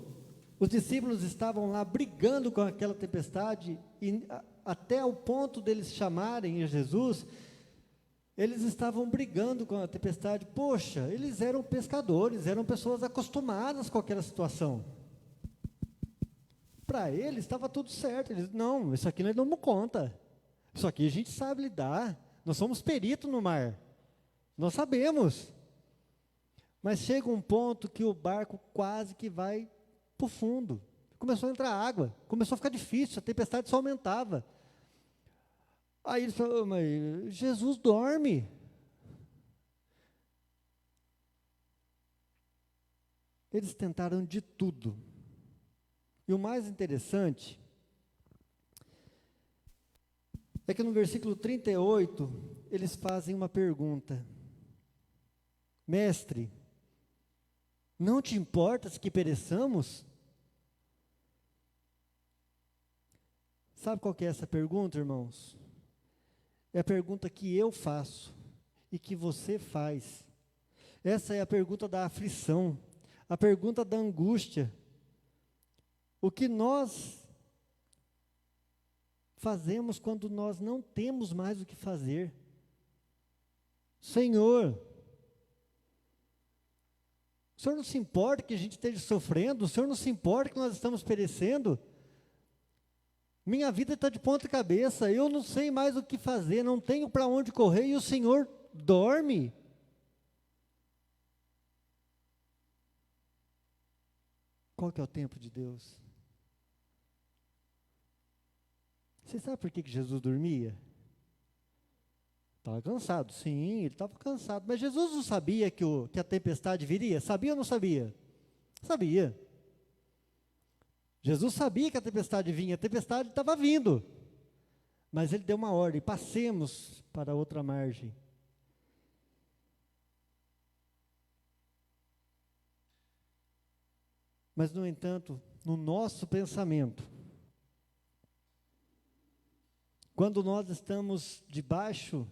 Os discípulos estavam lá brigando com aquela tempestade, e até o ponto deles chamarem a Jesus, eles estavam brigando com a tempestade. Poxa, eles eram pescadores, eram pessoas acostumadas com aquela situação. Para eles estava tudo certo. Eles, não, isso aqui nós não damos conta. Isso aqui a gente sabe lidar. Nós somos peritos no mar. Nós sabemos. Mas chega um ponto que o barco quase que vai para o fundo. Começou a entrar água. Começou a ficar difícil. A tempestade só aumentava. Aí eles falaram, mas Jesus dorme. Eles tentaram de tudo. E o mais interessante é que no versículo 38, eles fazem uma pergunta. Mestre, não te importas que pereçamos? Sabe qual que é essa pergunta, irmãos? É a pergunta que eu faço e que você faz. Essa é a pergunta da aflição, a pergunta da angústia. O que nós fazemos quando nós não temos mais o que fazer? Senhor, o Senhor não se importa que a gente esteja sofrendo? O Senhor não se importa que nós estamos perecendo? Minha vida está de ponta cabeça, eu não sei mais o que fazer, não tenho para onde correr e o Senhor dorme. Qual que é o tempo de Deus? Você sabe por que Jesus dormia? Estava cansado, sim, ele estava cansado. Mas Jesus não sabia que a tempestade viria? Sabia ou não sabia? Sabia. Jesus sabia que a tempestade vinha, a tempestade estava vindo. Mas ele deu uma ordem, passemos para outra margem. Mas, no entanto, no nosso pensamento, quando nós estamos debaixo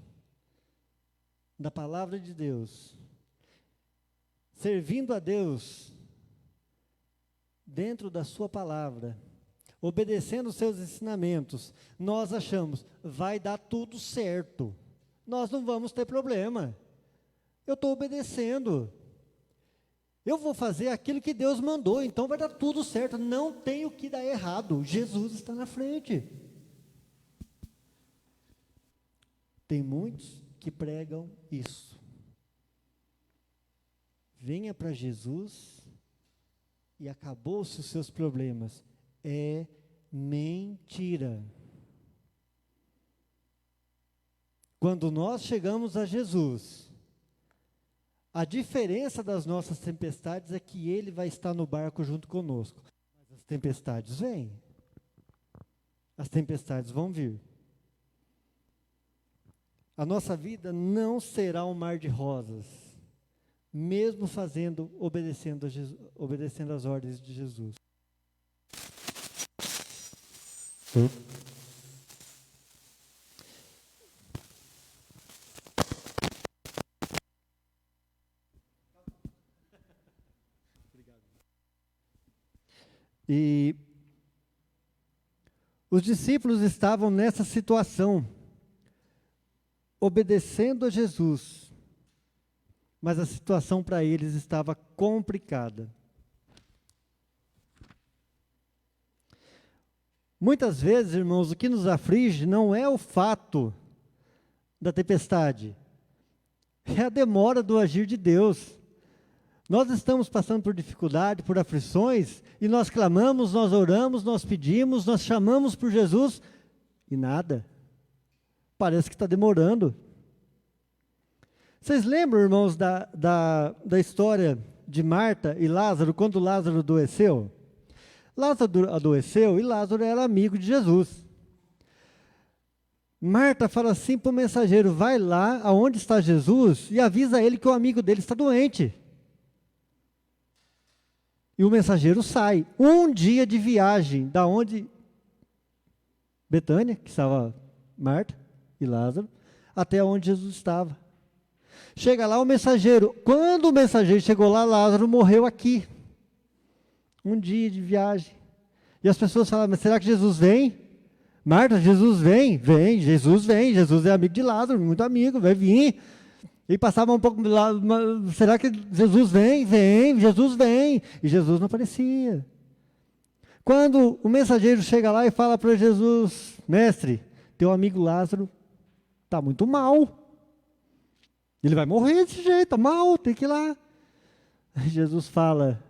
da palavra de Deus, servindo a Deus, dentro da sua palavra, obedecendo os seus ensinamentos, nós achamos, vai dar tudo certo, nós não vamos ter problema, eu estou obedecendo, eu vou fazer aquilo que Deus mandou, então vai dar tudo certo, não tem o que dar errado, Jesus está na frente. Tem muitos que pregam isso. Venha para Jesus e acabou-se os seus problemas. É mentira. Quando nós chegamos a Jesus, a diferença das nossas tempestades é que Ele vai estar no barco junto conosco. Mas as tempestades vêm. As tempestades vão vir. A nossa vida não será um mar de rosas, mesmo obedecendo às ordens de Jesus. E os discípulos estavam nessa situação, obedecendo a Jesus, mas a situação para eles estava complicada. Muitas vezes, irmãos, o que nos aflige não é o fato da tempestade, é a demora do agir de Deus. Nós estamos passando por dificuldade, por aflições, e nós clamamos, nós oramos, nós pedimos, nós chamamos por Jesus, e nada. Parece que está demorando. Vocês lembram, irmãos, da história de Marta e Lázaro, quando Lázaro adoeceu? Lázaro adoeceu e Lázaro era amigo de Jesus. Marta fala assim para o mensageiro, vai lá aonde está Jesus e avisa ele que o amigo dele está doente. E o mensageiro sai. Um dia de viagem, da onde? Betânia, que estava Marta e Lázaro, até onde Jesus estava. Chega lá o mensageiro. Quando o mensageiro chegou lá, Lázaro morreu aqui. Um dia de viagem. E as pessoas falavam, mas será que Jesus vem? Marta, Jesus vem? Vem, Jesus vem. Jesus é amigo de Lázaro, muito amigo, vai vir. E passava um pouco do lado, será que Jesus vem? Vem, Jesus vem. E Jesus não aparecia. Quando o mensageiro chega lá e fala para Jesus, mestre, teu amigo Lázaro está muito mal. Ele vai morrer desse jeito, está mal, tem que ir lá. Aí Jesus fala,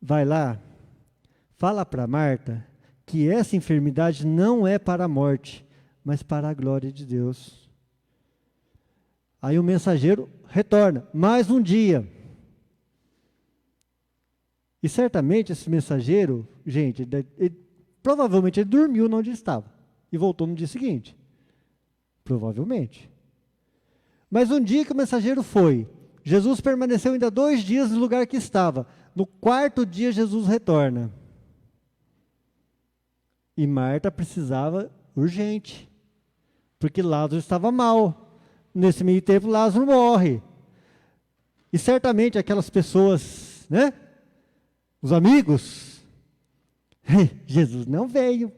vai lá, fala para Marta que essa enfermidade não é para a morte, mas para a glória de Deus. Aí o mensageiro retorna, mais um dia. E certamente esse mensageiro, gente, provavelmente ele dormiu onde estava e voltou no dia seguinte. Provavelmente. Mas um dia que o mensageiro foi, Jesus permaneceu ainda 2 dias no lugar que estava. No 4º dia, Jesus retorna. E Marta precisava urgente, porque Lázaro estava mal. Nesse meio tempo, Lázaro morre. E certamente aquelas pessoas, né? Os amigos, Jesus não veio.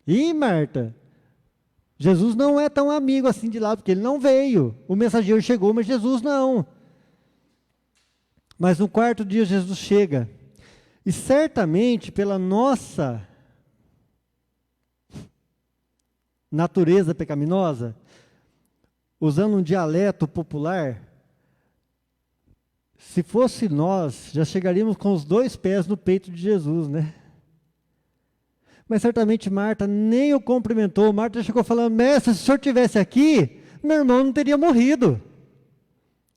E Marta, Jesus não é tão amigo assim de lá, porque ele não veio. O mensageiro chegou, mas Jesus não. Mas no 4º dia Jesus chega. E certamente pela nossa natureza pecaminosa, usando um dialeto popular, se fosse nós, já chegaríamos com os 2 pés no peito de Jesus, né? Mas certamente Marta nem o cumprimentou. Marta chegou falando, mestre, se o senhor estivesse aqui, meu irmão não teria morrido.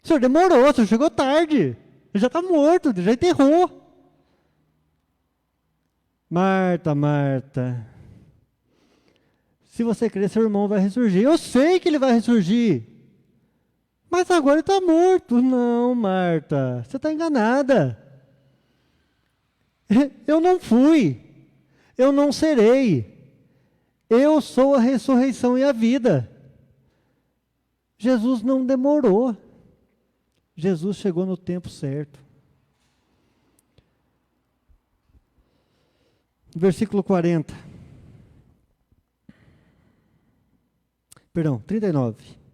O senhor demorou, o senhor chegou tarde. Ele já está morto, já enterrou. Marta, Marta, se você crer, seu irmão vai ressurgir. Eu sei que ele vai ressurgir. Mas agora ele está morto. Não, Marta, você está enganada. Eu não fui. Eu não serei. Eu sou a ressurreição e a vida. Jesus não demorou. Jesus chegou no tempo certo. Versículo 40. Perdão, 39.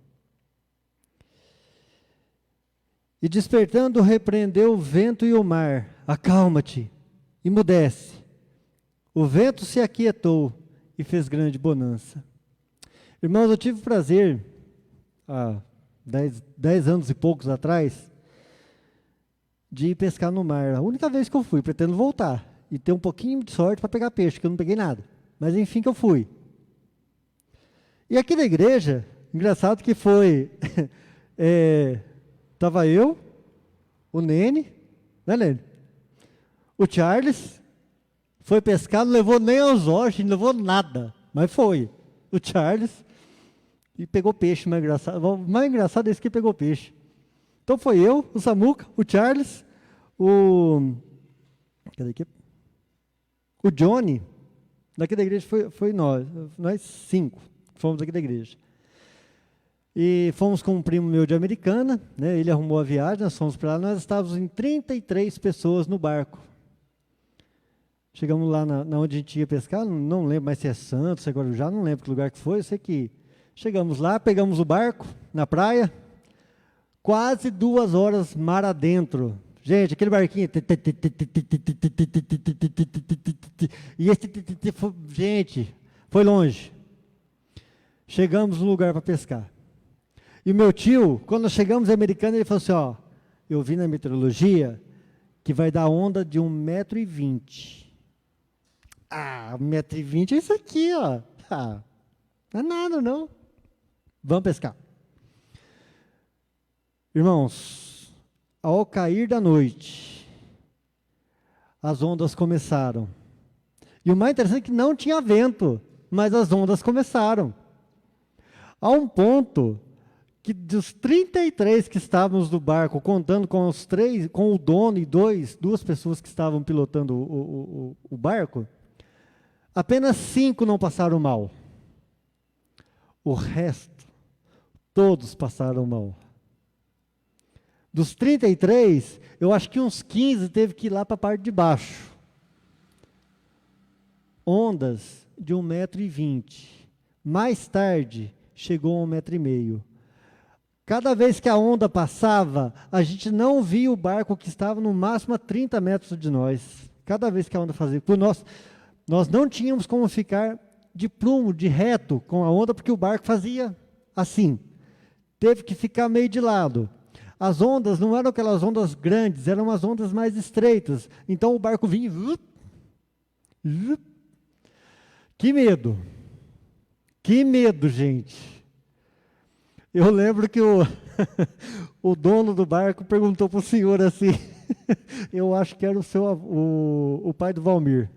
E despertando, repreendeu o vento e o mar. Acalma-te, emudece. O vento se aquietou e fez grande bonança. Irmãos, eu tive o prazer, há 10 anos e poucos atrás, de ir pescar no mar. A única vez que eu fui, pretendo voltar. E ter um pouquinho de sorte para pegar peixe, que eu não peguei nada. Mas enfim que eu fui. E aqui na igreja, engraçado que foi... Estava eu, o Nene, né, Nene? O Charles foi pescar, não levou nem anzol, não levou nada, mas foi. O Charles e pegou peixe, mais engraçado. O mais engraçado é esse que pegou peixe. Então foi eu, o Samuca, o Charles, o Johnny, daqui da igreja foi nós 5 fomos daqui da igreja. E fomos com um primo meu de Americana, né? Ele arrumou a viagem, nós fomos para lá, nós estávamos em 33 pessoas no barco. Chegamos lá na onde a gente ia pescar, não lembro mais se é Santos, se é Guarujá, não lembro que lugar que foi, eu sei que chegamos lá, pegamos o barco na praia, quase 2 horas mar adentro. Gente, aquele barquinho, e esse, gente, foi longe. Chegamos no lugar para pescar. E o meu tio, quando nós chegamos em Americana, ele falou assim, ó, eu vi na meteorologia que vai dar onda de 1,20 m. Ah, 1,20 m é isso aqui, ó. Ah, não é nada, não. Vamos pescar. Irmãos, ao cair da noite, as ondas começaram. E o mais interessante é que não tinha vento, mas as ondas começaram. A um ponto que dos 33 que estávamos no barco, contando com os 3, com o dono e 2 pessoas que estavam pilotando o barco, apenas 5 não passaram mal. O resto, todos passaram mal. Dos 33, eu acho que uns 15 teve que ir lá para a parte de baixo. Ondas de 1,20 m. Mais tarde, chegou a 1,5 m. Cada vez que a onda passava, a gente não via o barco que estava no máximo a 30 metros de nós. Cada vez que a onda fazia. Nós não tínhamos como ficar de prumo, de reto com a onda, porque o barco fazia assim. Teve que ficar meio de lado. As ondas não eram aquelas ondas grandes, eram as ondas mais estreitas. Então o barco vinha. Que medo! Que medo, gente! Eu lembro que o dono do barco perguntou para o senhor assim, eu acho que era o pai do Valmir.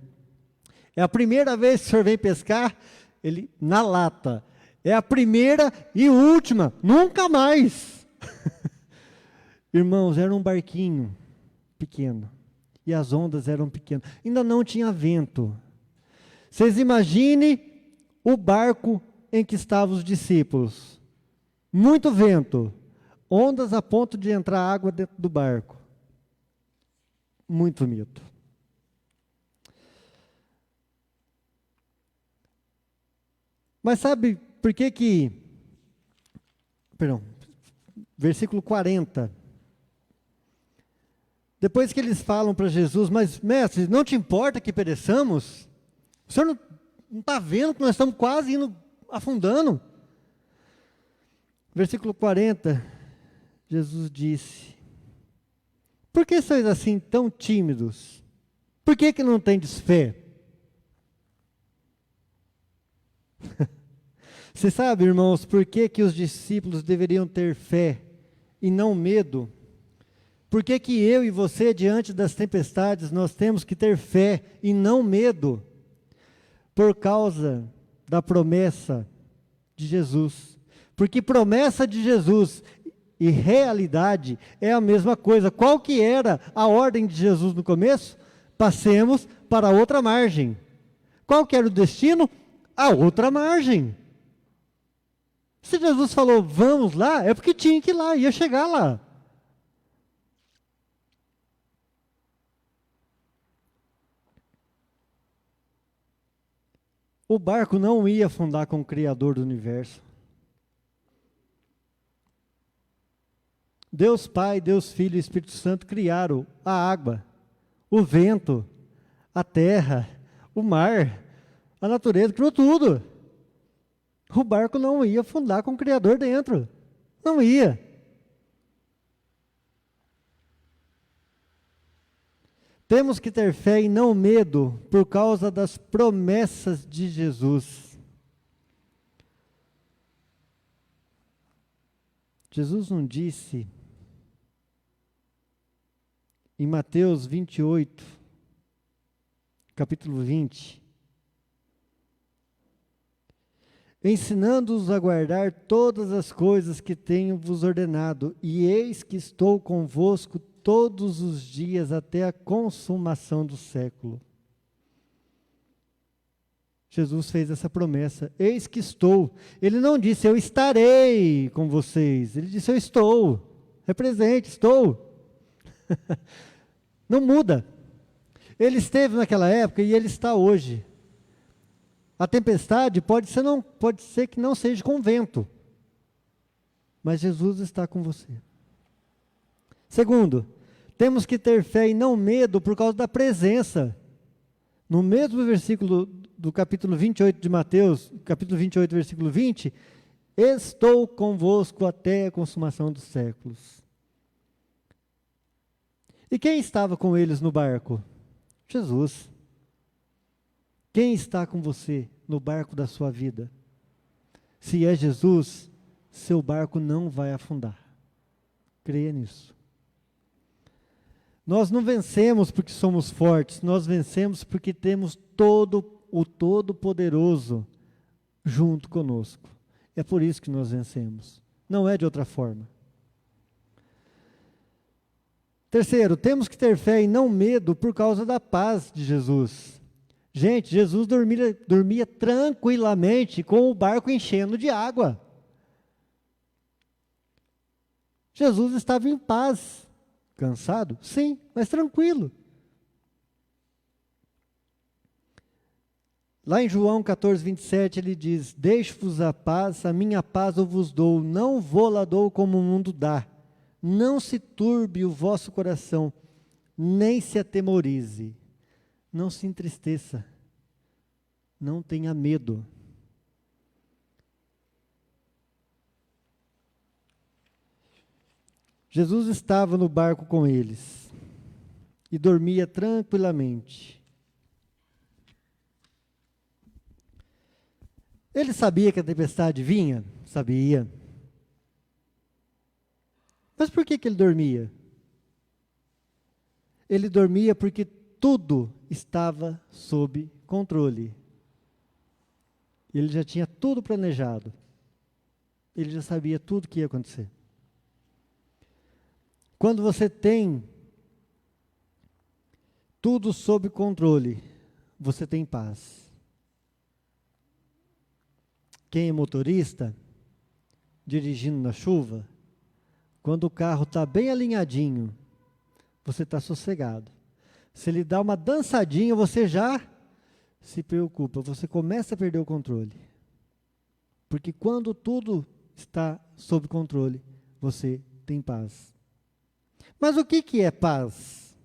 É a primeira vez que o senhor vem pescar? Ele, na lata. É a primeira e última, nunca mais. Irmãos, era um barquinho pequeno. E as ondas eram pequenas. Ainda não tinha vento. Vocês imaginem o barco em que estavam os discípulos. Muito vento. Ondas a ponto de entrar água dentro do barco. Muito medo. Mas sabe por que versículo 40. Depois que eles falam para Jesus, mas mestre, não te importa que pereçamos? O senhor não está vendo que nós estamos quase indo afundando? Versículo 40, Jesus disse, por que sois assim tão tímidos? Por que não tendes fé? Você sabe, irmãos, por que os discípulos deveriam ter fé e não medo? Por que eu e você, diante das tempestades, nós temos que ter fé e não medo? Por causa da promessa de Jesus. Porque promessa de Jesus e realidade é a mesma coisa. Qual que era a ordem de Jesus no começo? Passemos para outra margem. Qual que era o destino? A outra margem. Se Jesus falou, vamos lá, é porque tinha que ir lá, ia chegar lá. O barco não ia afundar com o Criador do universo. Deus Pai, Deus Filho e Espírito Santo criaram a água, o vento, a terra, o mar, a natureza, criou tudo. O barco não ia afundar com o Criador dentro. Não ia. Temos que ter fé e não medo por causa das promessas de Jesus. Jesus não disse em Mateus 28, capítulo 20, ensinando-os a guardar todas as coisas que tenho vos ordenado, e eis que estou convosco todos os dias até a consumação do século. Jesus fez essa promessa, eis que estou. Ele não disse, eu estarei com vocês. Ele disse, eu estou. É presente, estou. Não muda. Ele esteve naquela época e ele está hoje. A tempestade pode ser que não seja com vento, mas Jesus está com você. Segundo, temos que ter fé e não medo por causa da presença. No mesmo versículo do capítulo 28 de Mateus, capítulo 28, versículo 20, estou convosco até a consumação dos séculos. E quem estava com eles no barco? Jesus. Quem está com você no barco da sua vida? Se é Jesus, seu barco não vai afundar. Creia nisso. Nós não vencemos porque somos fortes, nós vencemos porque temos o Todo-Poderoso junto conosco. É por isso que nós vencemos. Não é de outra forma. Terceiro, temos que ter fé e não medo por causa da paz de Jesus. Gente, Jesus dormia tranquilamente com o barco enchendo de água. Jesus estava em paz. Cansado? Sim, mas tranquilo. Lá em João 14, 27, ele diz: deixo-vos a minha paz eu vos dou, não vou-la dou como o mundo dá. Não se turbe o vosso coração, nem se atemorize. Não se entristeça, não tenha medo. Jesus estava no barco com eles e dormia tranquilamente. Ele sabia que a tempestade vinha? Sabia. Mas por que ele dormia? Ele dormia porque tudo estava sob controle. Ele já tinha tudo planejado. Ele já sabia tudo que ia acontecer. Quando você tem tudo sob controle, você tem paz. Quem é motorista, dirigindo na chuva, quando o carro está bem alinhadinho, você está sossegado. Se ele dá uma dançadinha, você já se preocupa, você começa a perder o controle. Porque quando tudo está sob controle, você tem paz. Mas o que é paz?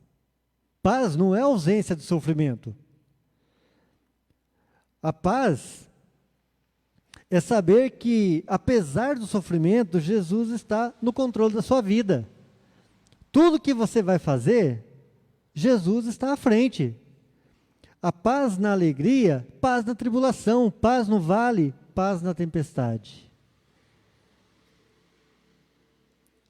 Paz não é ausência de sofrimento. A paz é saber que, apesar do sofrimento, Jesus está no controle da sua vida. Tudo que você vai fazer, Jesus está à frente. A paz na alegria, paz na tribulação, paz no vale, paz na tempestade.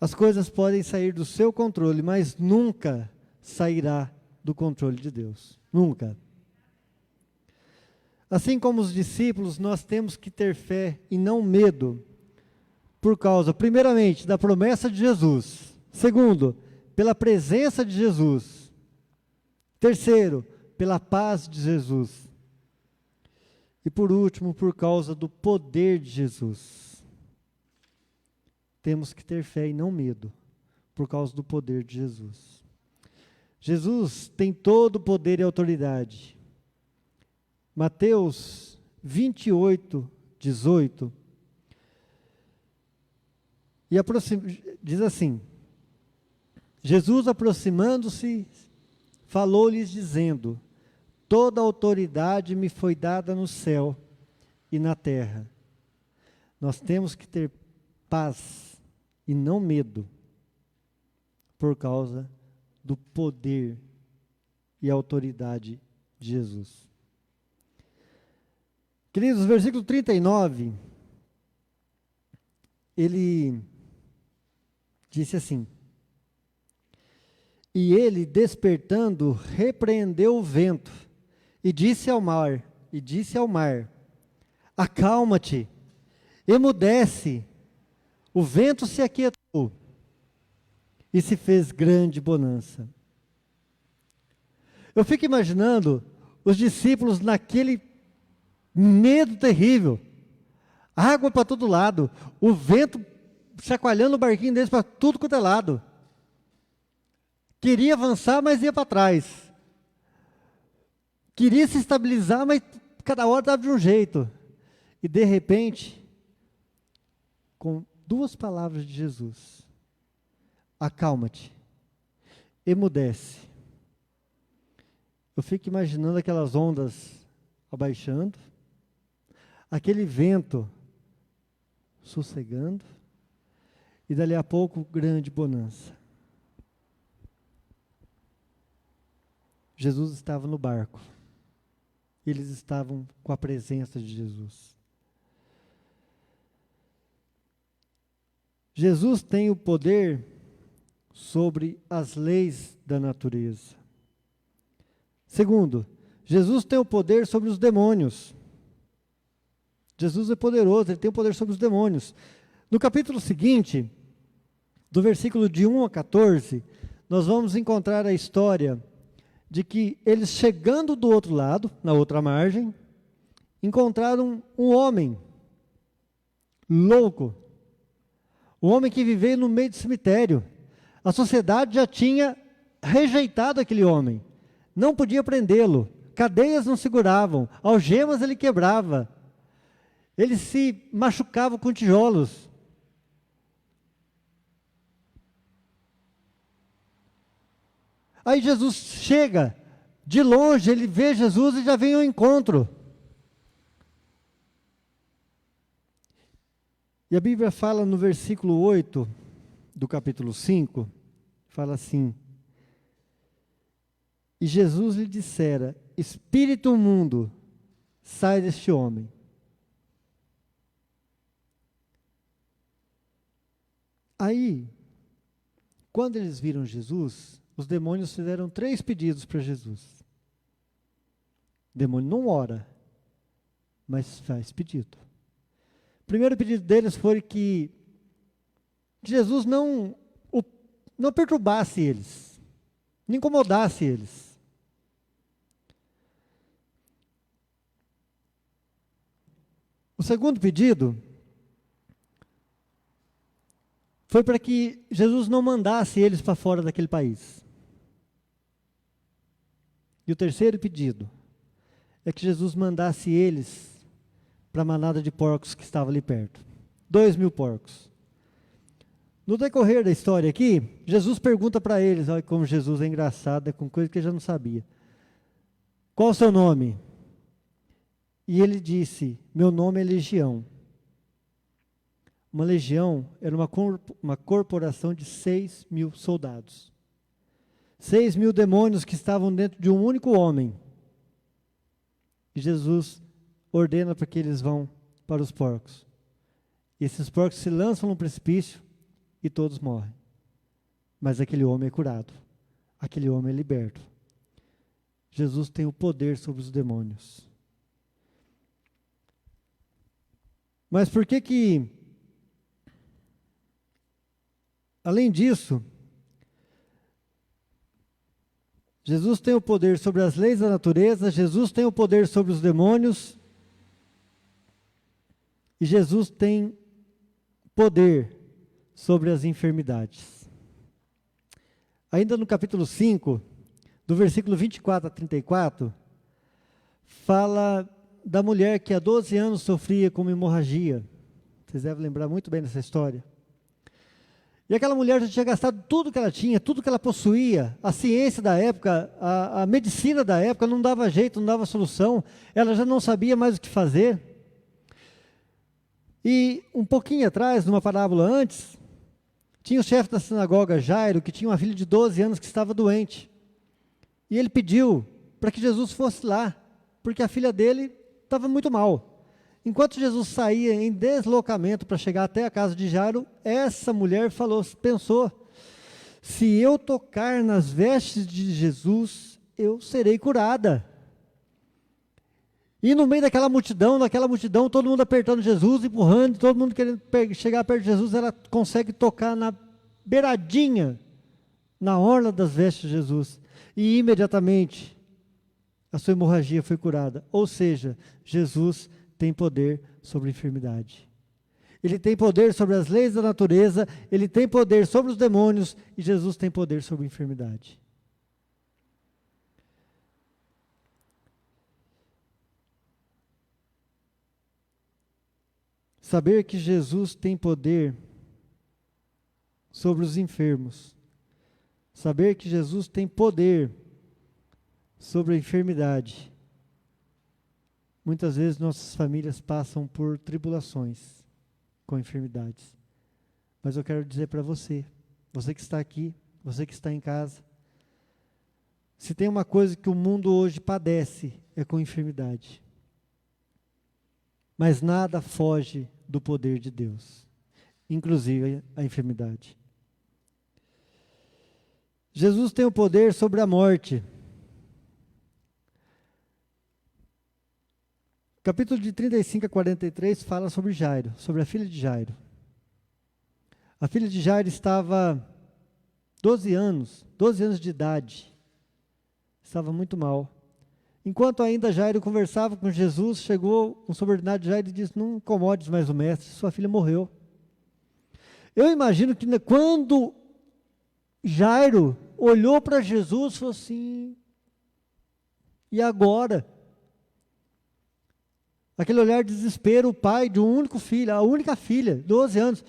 As coisas podem sair do seu controle, mas nunca sairá do controle de Deus. Nunca. Assim como os discípulos, nós temos que ter fé e não medo, por causa, primeiramente, da promessa de Jesus. Segundo, pela presença de Jesus. Terceiro, pela paz de Jesus. E por último, por causa do poder de Jesus. Temos que ter fé e não medo, por causa do poder de Jesus. Jesus tem todo o poder e autoridade. Mateus 28, 18. Diz assim: Jesus, aproximando-se, falou-lhes dizendo: toda autoridade me foi dada no céu e na terra. Nós temos que ter paz e não medo, por causa do poder e autoridade de Jesus. Queridos, versículo 39, ele disse assim: e ele, despertando, repreendeu o vento, e disse ao mar, acalma-te, emudece. O vento se aquietou e se fez grande bonança. Eu fico imaginando os discípulos naquele medo terrível, água para todo lado, o vento chacoalhando o barquinho deles para tudo quanto é lado. Queria avançar, mas ia para trás. Queria se estabilizar, mas cada hora estava de um jeito. E de repente, com duas palavras de Jesus: acalma-te, emudece. Eu fico imaginando aquelas ondas abaixando, aquele vento sossegando, e dali a pouco, grande bonança. Jesus estava no barco, eles estavam com a presença de Jesus. Jesus tem o poder sobre as leis da natureza. Segundo, Jesus tem o poder sobre os demônios. Jesus é poderoso, ele tem o poder sobre os demônios. No capítulo seguinte, do versículo de 1 a 14, nós vamos encontrar a história de que eles, chegando do outro lado, na outra margem, encontraram um homem louco, Um homem que vivia no meio do cemitério. A sociedade já tinha rejeitado aquele homem. Não podia prendê-lo. Cadeias não seguravam. Algemas ele quebrava. Ele se machucava com tijolos. Aí Jesus chega. De longe ele vê Jesus e já vem ao encontro. E a Bíblia fala no versículo 8 do capítulo 5, fala assim: e Jesus lhe dissera: espírito imundo, sai deste homem. Aí, quando eles viram Jesus, os demônios fizeram 3 pedidos para Jesus. O demônio não ora, mas faz pedido. O primeiro pedido deles foi que Jesus não perturbasse eles, não incomodasse eles. O segundo pedido foi para que Jesus não mandasse eles para fora daquele país. E o terceiro pedido é que Jesus mandasse eles para a manada de porcos que estava ali perto. 2.000 porcos. No decorrer da história aqui, Jesus pergunta para eles, olha como Jesus é engraçado, é com coisa que ele já não sabia. Qual o seu nome? E ele disse, meu nome é Legião. Uma legião era uma corporação de 6.000 soldados. 6.000 demônios que estavam dentro de um único homem. E Jesus ordena para que eles vão para os porcos. E esses porcos se lançam no precipício e todos morrem. Mas aquele homem é curado. Aquele homem é liberto. Jesus tem o poder sobre os demônios. Mas por que além disso, Jesus tem o poder sobre as leis da natureza, Jesus tem o poder sobre os demônios, e Jesus tem poder sobre as enfermidades. Ainda no capítulo 5, do versículo 24 a 34, fala da mulher que há 12 anos sofria com uma hemorragia. Vocês devem lembrar muito bem dessa história. E aquela mulher já tinha gastado tudo que ela tinha, tudo que ela possuía. A ciência da época, a medicina da época não dava jeito, não dava solução. Ela já não sabia mais o que fazer. E um pouquinho atrás, numa parábola antes, tinha o chefe da sinagoga, Jairo, que tinha uma filha de 12 anos que estava doente. E ele pediu para que Jesus fosse lá, porque a filha dele estava muito mal. Enquanto Jesus saía em deslocamento para chegar até a casa de Jairo, essa mulher pensou, se eu tocar nas vestes de Jesus, eu serei curada. E no meio daquela multidão, todo mundo apertando Jesus, empurrando, todo mundo querendo chegar perto de Jesus, ela consegue tocar na beiradinha, na orla das vestes de Jesus. E imediatamente, a sua hemorragia foi curada. Ou seja, Jesus tem poder sobre a enfermidade. Ele tem poder sobre as leis da natureza, ele tem poder sobre os demônios, e Jesus tem poder sobre a enfermidade. Saber que Jesus tem poder sobre os enfermos. Saber que Jesus tem poder sobre a enfermidade. Muitas vezes nossas famílias passam por tribulações com enfermidades. Mas eu quero dizer para você que está aqui, você que está em casa, se tem uma coisa que o mundo hoje padece, é com enfermidade. Mas nada foge do poder de Deus, inclusive a enfermidade. Jesus tem o poder sobre a morte. Capítulo de 35 a 43 fala sobre Jairo, sobre a filha de Jairo. A filha de Jairo estava 12 anos de idade. Estava muito mal. Enquanto ainda Jairo conversava com Jesus, chegou um subordinado de Jairo e disse, não incomodes mais o mestre, sua filha morreu. Eu imagino que quando Jairo olhou para Jesus e falou assim, e agora? Aquele olhar de desespero, o pai de um único filho, a única filha, 12 anos.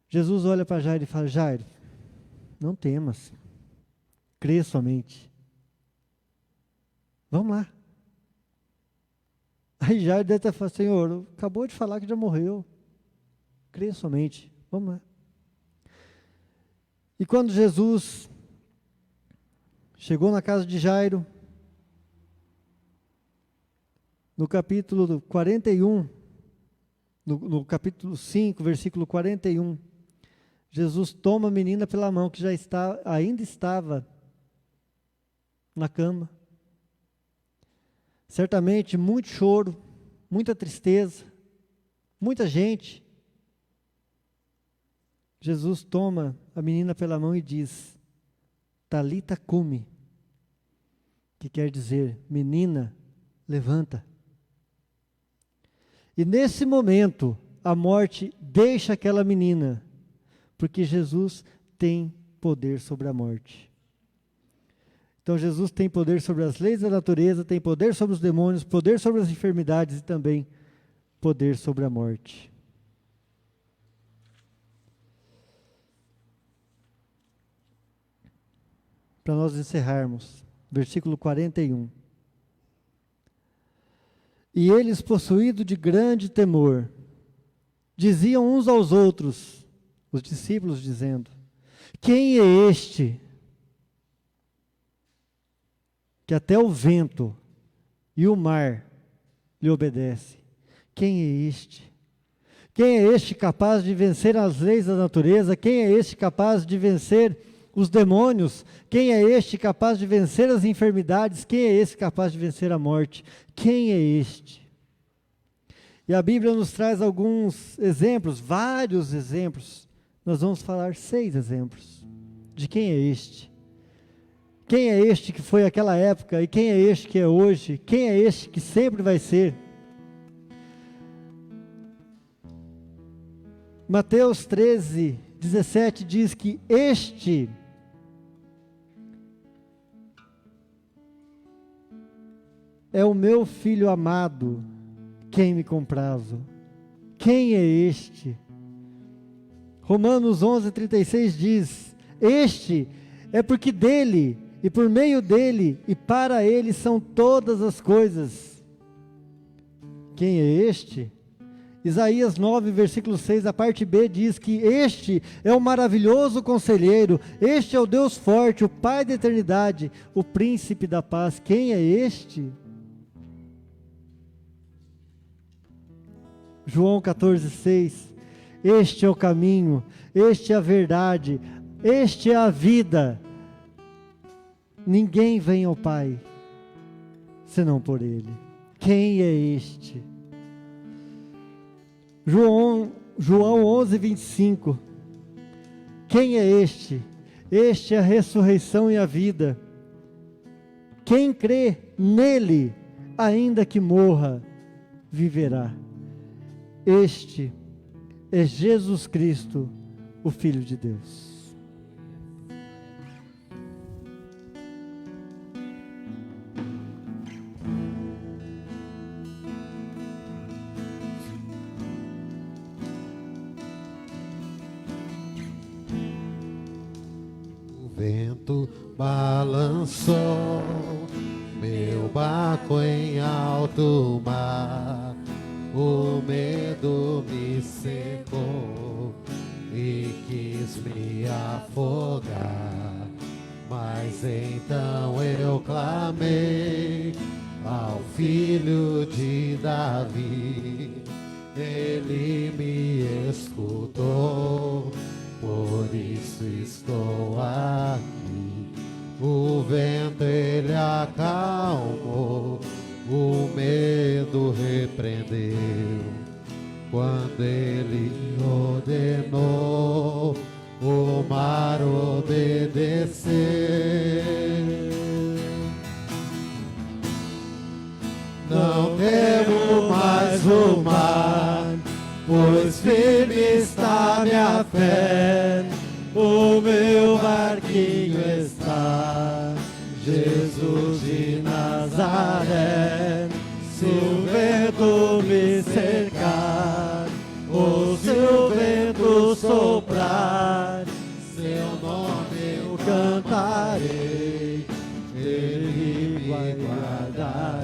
Jesus olha para Jairo e fala, Jairo, não temas, crê somente. Vamos lá. Aí Jairo deve ter falado, Senhor, acabou de falar que já morreu. Crê somente, vamos lá. E quando Jesus chegou na casa de Jairo, no capítulo 41, no capítulo 5, versículo 41, Jesus toma a menina pela mão, que ainda estava na cama. Certamente muito choro, muita tristeza, muita gente. Jesus toma a menina pela mão e diz, Talita cumi, que quer dizer, menina, levanta. E nesse momento, a morte deixa aquela menina, porque Jesus tem poder sobre a morte. Então Jesus tem poder sobre as leis da natureza, tem poder sobre os demônios, poder sobre as enfermidades e também poder sobre a morte. Para nós encerrarmos, versículo 41. E eles, possuídos de grande temor, diziam uns aos outros, os discípulos dizendo, quem é este que até o vento e o mar lhe obedecem? Quem é este? Quem é este capaz de vencer as leis da natureza? Quem é este capaz de vencer os demônios? Quem é este capaz de vencer as enfermidades? Quem é este capaz de vencer a morte? Quem é este? E a Bíblia nos traz alguns exemplos, vários exemplos. Nós vamos falar 6 exemplos de quem é este. Quem é este que foi aquela época e quem é este que é hoje? Quem é este que sempre vai ser? Mateus 13, 17 diz que este é o meu filho amado, quem me comprazo. Quem é este? Romanos 11, 36 diz, este é porque dele, e por meio dele, e para ele são todas as coisas. Quem é este? Isaías 9, versículo 6, a parte B diz que este é o maravilhoso conselheiro, este é o Deus forte, o Pai da eternidade, o príncipe da paz. Quem é este? João 14, 6, este é o caminho, este é a verdade, este é a vida. Ninguém vem ao Pai, senão por Ele. Quem é este? João 11, 25. Quem é este? Este é a ressurreição e a vida. Quem crê nele, ainda que morra, viverá. Este é Jesus Cristo, o Filho de Deus. Vento balançou meu barco em alto mar, o medo me secou e quis me afogar, mas então eu clamei ao Filho de Davi, ele me escutou. Por isso estou aqui. O vento ele acalmou, o medo repreendeu, quando ele ordenou o mar obedecer. Não temo mais o mar, pois firme está Nazaré, o meu barquinho está. Jesus de Nazaré, se o vento me cercar, ou se o vento soprar, seu nome eu cantarei, ele me guardará.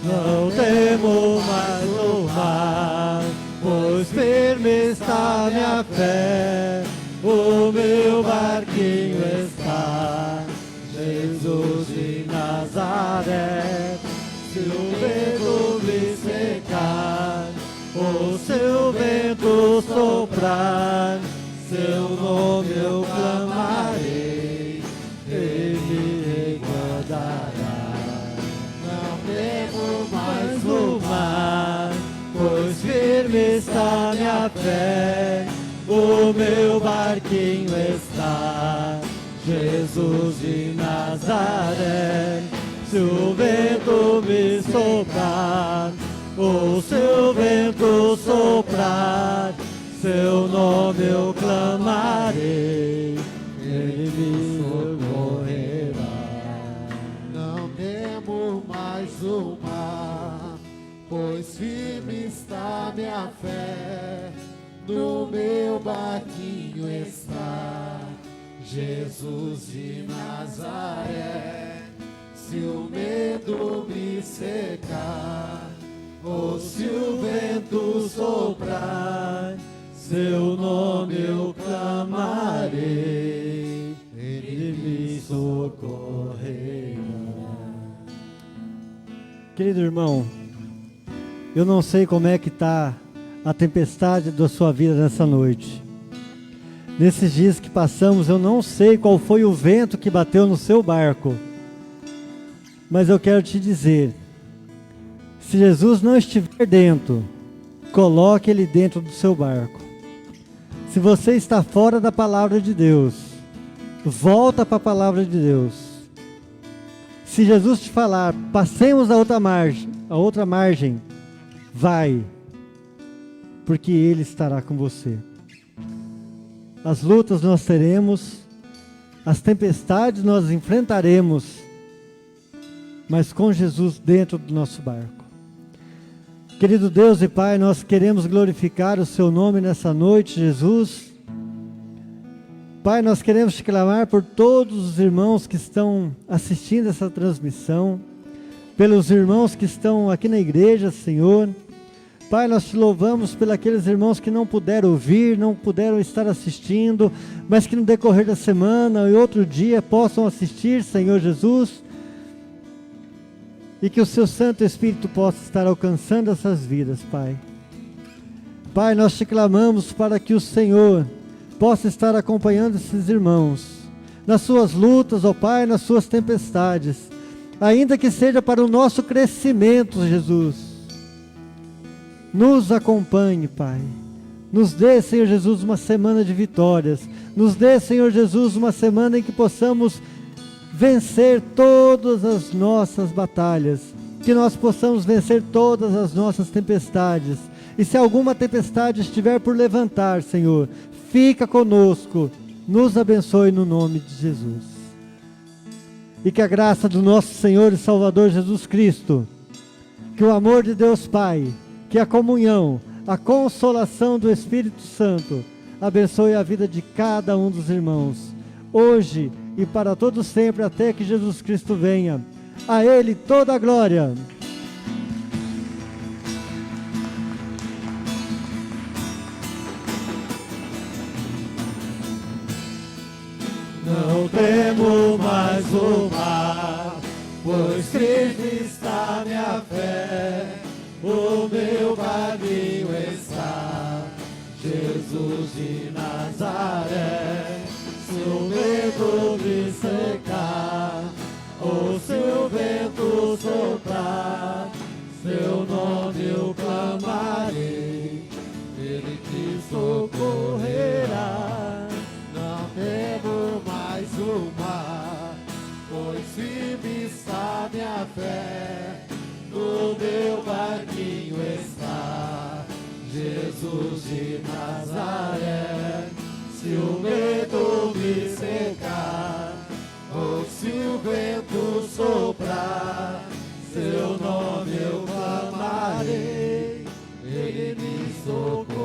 Não temo mais o mar, pois firme está minha fé, o meu barquinho está. Jesus de Nazaré, se o vento me secar, ou se o vento soprar, seu nome eu clamarei, ele me guardará. Não temo mais o mar, pois firme está minha fé, o meu barquinho está. Jesus de Nazaré, se o vento me soprar, ou se o vento soprar, seu nome eu clamarei, ele me socorrerá. Não temo mais o mar, pois firme está minha fé, no meu barquinho está. Jesus de Nazaré, se o medo me secar, ou se o vento soprar, seu nome eu clamarei, ele me socorrerá. Querido irmão, eu não sei como é que está a tempestade da sua vida nessa noite. Nesses dias que passamos, eu não sei qual foi o vento que bateu no seu barco, mas eu quero te dizer, se Jesus não estiver dentro, coloque Ele dentro do seu barco. Se você está fora da palavra de Deus, volta para a palavra de Deus. Se Jesus te falar, passemos a outra margem, vai, porque Ele estará com você. As lutas nós teremos, as tempestades nós enfrentaremos, mas com Jesus dentro do nosso barco. Querido Deus e Pai, nós queremos glorificar o Seu nome nessa noite, Jesus. Pai, nós queremos te clamar por todos os irmãos que estão assistindo essa transmissão, pelos irmãos que estão aqui na igreja, Senhor. Pai, nós te louvamos pelos aqueles irmãos que não puderam ouvir, não puderam estar assistindo, mas que no decorrer da semana e outro dia possam assistir, Senhor Jesus, e que o Seu Santo Espírito possa estar alcançando essas vidas, Pai. Pai, nós te clamamos para que o Senhor possa estar acompanhando esses irmãos, nas suas lutas, ó Pai, nas suas tempestades, ainda que seja para o nosso crescimento, Jesus. Nos acompanhe, Pai. Nos dê, Senhor Jesus, uma semana de vitórias. Nos dê, Senhor Jesus, uma semana em que possamos vencer todas as nossas batalhas. Que nós possamos vencer todas as nossas tempestades. E se alguma tempestade estiver por levantar, Senhor, fica conosco. Nos abençoe no nome de Jesus. E que a graça do nosso Senhor e Salvador Jesus Cristo, que o amor de Deus Pai, que a comunhão, a consolação do Espírito Santo abençoe a vida de cada um dos irmãos, hoje e para todo sempre, até que Jesus Cristo venha. A Ele toda a glória. Não temo mais o mar, pois Cristo está minha fé, o meu caminho está, Jesus de Nazaré. Se o vento me secar, ou se o vento soprar, seu nome eu clamarei, ele te socorrerá. Não temo mais o mar, pois firme está minha fé, no meu barquinho está Jesus de Nazaré. Se o medo me secar, ou se o vento soprar, seu nome eu clamarei, ele me socorrerá.